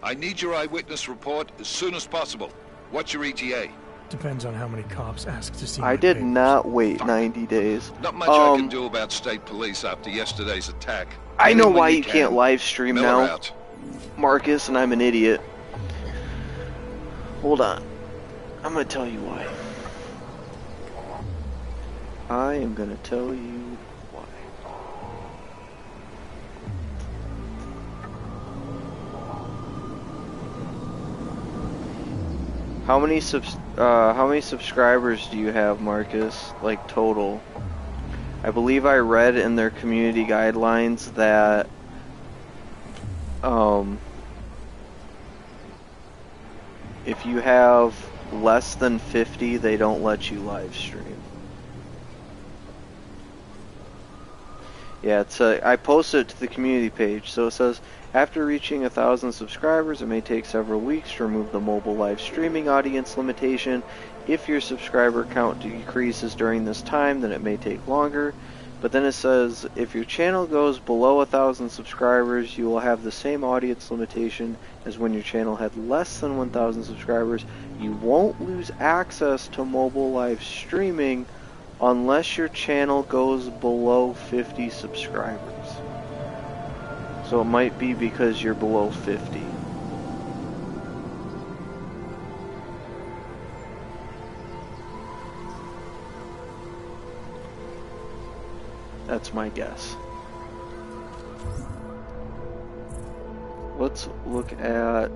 I need your eyewitness report as soon as possible. What's your ETA? Depends on how many cops ask to see I did not wait 90 days. Not much I can do about state police after yesterday's attack. I know why you can't live stream Miller now, out. Marcus, and I'm an idiot. Hold on. I'm gonna tell you why. I am gonna tell you why. How many subscribers do you have, Marcus? Like total? I believe I read in their community guidelines that if you have less than 50, they don't let you live stream. Yeah, it's I posted it to the community page. So it says, after reaching 1,000 subscribers, it may take several weeks to remove the mobile live streaming audience limitation. If your subscriber count decreases during this time, then it may take longer. But then it says, if your channel goes below 1,000 subscribers, you will have the same audience limitation as when your channel had less than 1,000 subscribers. You won't lose access to mobile live streaming unless your channel goes below 50 subscribers. So it might be because you're below 50. That's my guess. Let's look at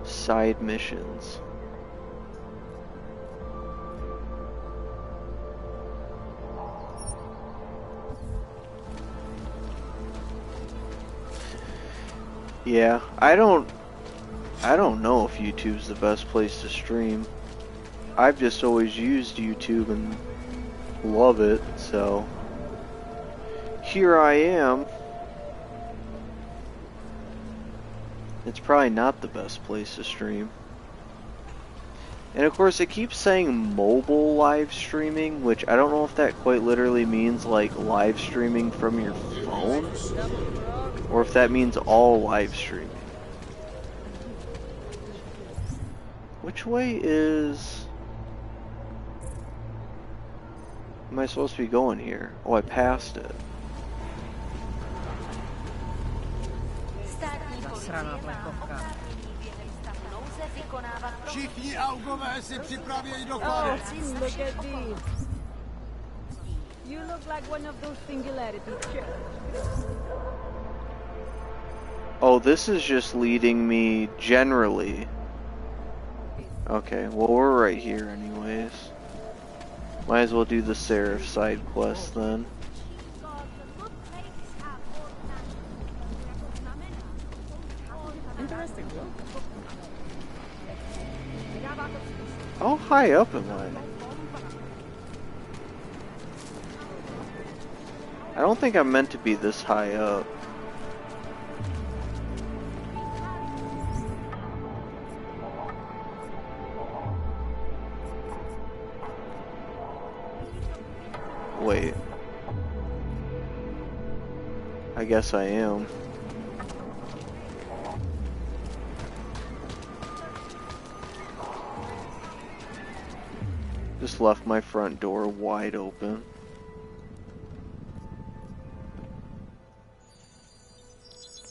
side missions. Yeah, I don't know if YouTube's the best place to stream. I've just always used YouTube and love it, so here I am. It's probably not the best place to stream. And of course it keeps saying mobile live streaming, which I don't know if that quite literally means like live streaming from your phone, or if that means all live streaming. Which way am I supposed to be going here? Oh, I passed it. Zasraná plechovka. Všichni augové si připravějí do Oh, pádec. look at these. You look like one of those singularity chicks. Oh, this is just leading me generally. Okay, well we're right here anyways. Might as well do the Seraph side quest then. Interesting, How high up am I? I don't think I'm meant to be this high up. Wait. I guess I am. Just left my front door wide open.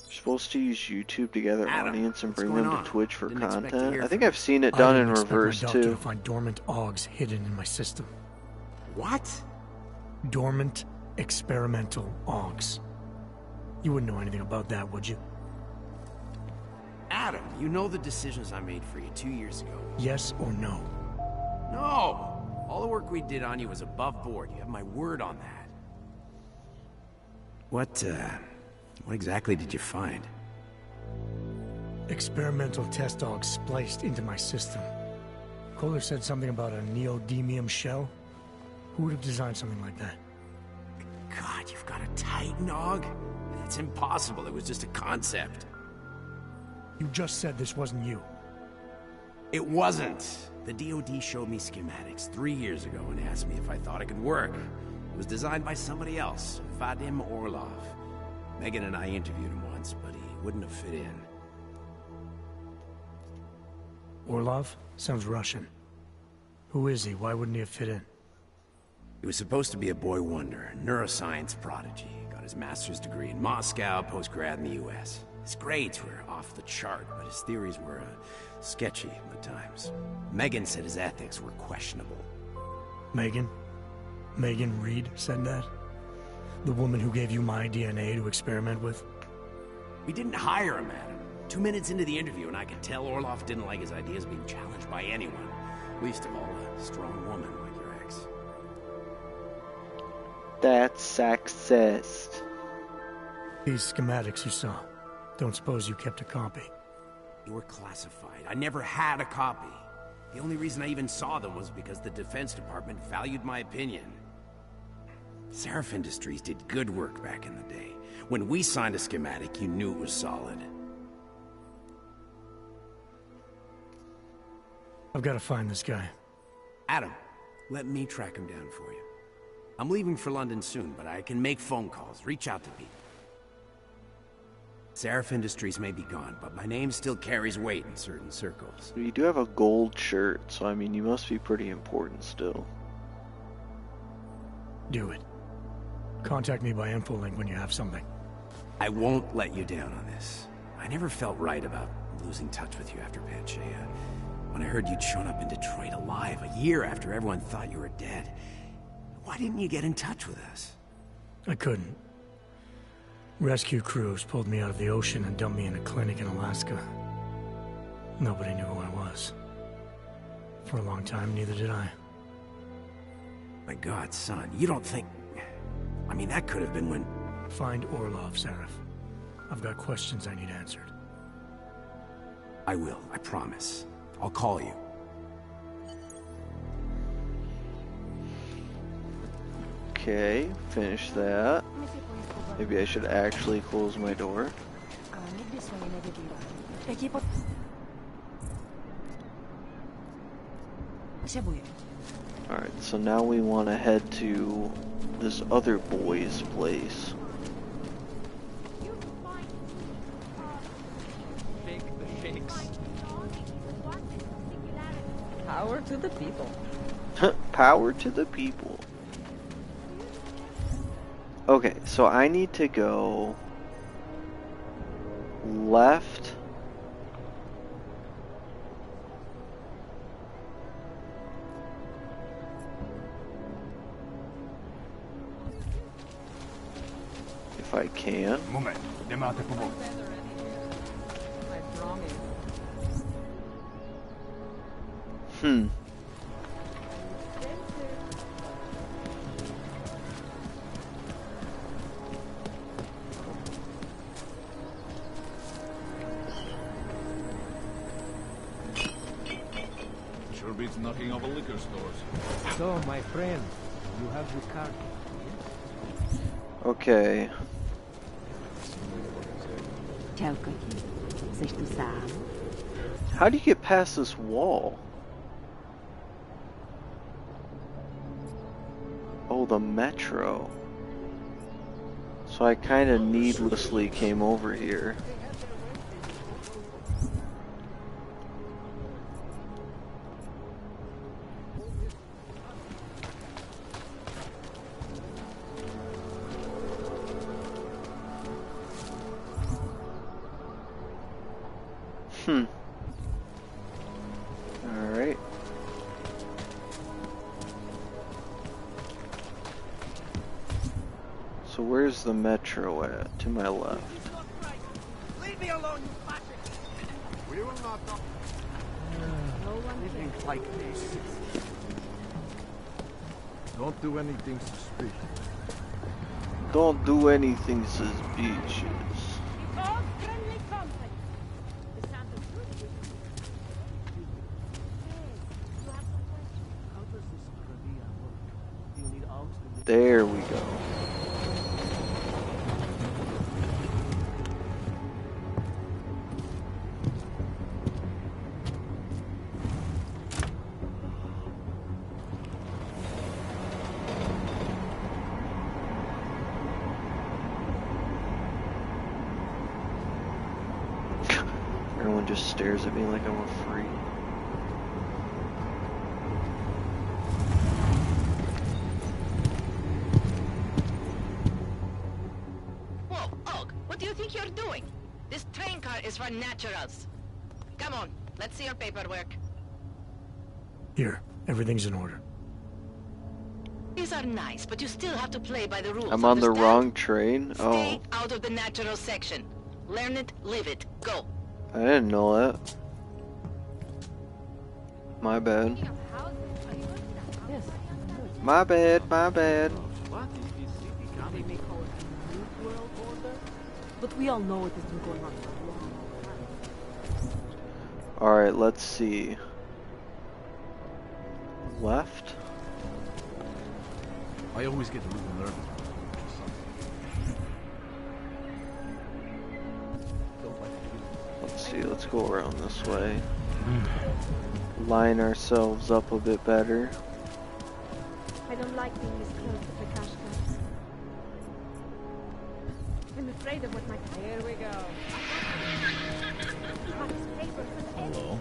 You're supposed to use YouTube to gather audience and bring them to Twitch for content. I think I've seen it done in reverse too. To find dormant augs hidden in my system. What? Dormant experimental augs. You wouldn't know anything about that, would you? Adam, you know the decisions I made for you 2 years ago. Yes or no? No! All the work we did on you was above board. You have my word on that. What exactly did you find? Experimental test augs spliced into my system. Kohler said something about a neodymium shell. Who would have designed something like that? God, you've got a Titan aug? It's impossible. It was just a concept. You just said this wasn't you. It wasn't. The DoD showed me schematics 3 years ago and asked me if I thought it could work. It was designed by somebody else, Vadim Orlov. Megan and I interviewed him once, but he wouldn't have fit in. Orlov? Sounds Russian. Who is he? Why wouldn't he have fit in? He was supposed to be a boy wonder, neuroscience prodigy. Got his master's degree in Moscow, post-grad in the US. His grades were off the chart, but his theories were sketchy at times. Megan said his ethics were questionable. Megan? Megan Reed said that? The woman who gave you my DNA to experiment with? We didn't hire him, Adam. 2 minutes into the interview, and I could tell Orlov didn't like his ideas being challenged by anyone. Least of all, a strong woman like your ex. That's sexist. These schematics you saw. Don't suppose you kept a copy? They were classified. I never had a copy. The only reason I even saw them was because the Defense Department valued my opinion. Seraph Industries did good work back in the day. When we signed a schematic, you knew it was solid. I've got to find this guy. Adam, let me track him down for you. I'm leaving for London soon, but I can make phone calls, reach out to people. Seraph Industries may be gone, but my name still carries weight in certain circles. You do have a gold shirt, so I mean, you must be pretty important still. Do it. Contact me by infolink when you have something. I won't let you down on this. I never felt right about losing touch with you after Panchea. When I heard you'd shown up in Detroit alive a year after everyone thought you were dead, why didn't you get in touch with us? I couldn't. Rescue crews pulled me out of the ocean and dumped me in a clinic in Alaska. Nobody knew who I was. For a long time, neither did I. My God, son, you don't think... I mean, that could have been when... Find Orlov, Seraph. I've got questions I need answered. I will, I promise. I'll call you. Okay, finish that. Maybe I should actually close my door. Alright, so now we want to head to this other boy's place. Shake the shakes. Power to the people. Power to the people. Okay, so I need to go left. If I can. Moment. Nemate pomo. Sure beats knocking over liquor stores. So, my friend, you have the card. Okay. How do you get past this wall? Oh, the metro. So I kind of needlessly came over here. Alright. So where's the metro at? To my left. Leave me alone, you bastard! We will not know. Living like this. Don't do anything suspicious. Don't do anything suspicious. There we go. Everyone just stares at me like I'm a freak. This train car is for naturals. Come on, let's see your paperwork. Here, everything's in order. These are nice, but you still have to play by the rules. I'm on the understand? wrong train? Stay Oh. out of the natural section. Learn it, live it. Go. I didn't know that. My bad. My bad, my bad. What is this city coming? They may call it a new world order, but we all know it has been going on for a long time. Alright, let's see. Left? I always get a little nervous. Let's see, let's go around this way. Line ourselves up a bit better. I don't like being this close to Prakashka. I'm afraid of what might... Here we go. Hello?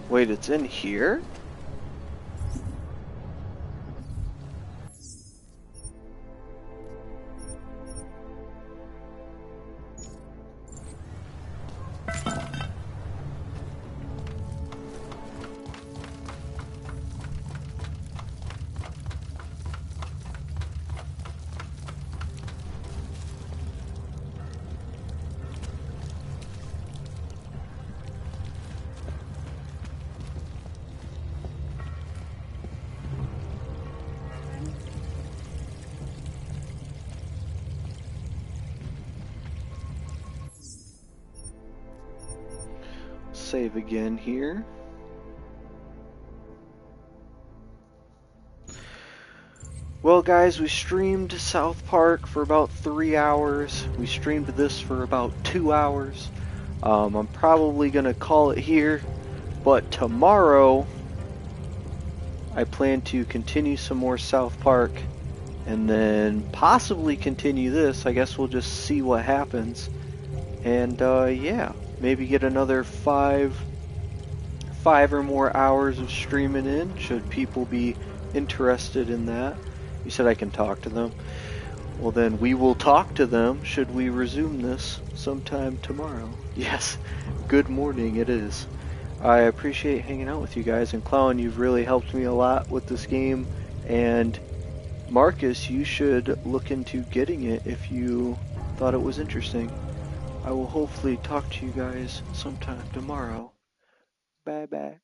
Wait, it's in here? Save again here. Well guys, we streamed South Park for about 3 hours. We streamed this for about 2 hours. I'm probably gonna call it here, but tomorrow I plan to continue some more South Park and then possibly continue this. I guess we'll just see what happens. And yeah, maybe get another five 5 or more hours of streaming in, should people be interested in that. You said I can talk to them. Well, then we will talk to them should we resume this sometime tomorrow. Yes, good morning it is. I appreciate hanging out with you guys, and Clown, you've really helped me a lot with this game, and Marcus, you should look into getting it if you thought it was interesting. I will hopefully talk to you guys sometime tomorrow. Bye bye.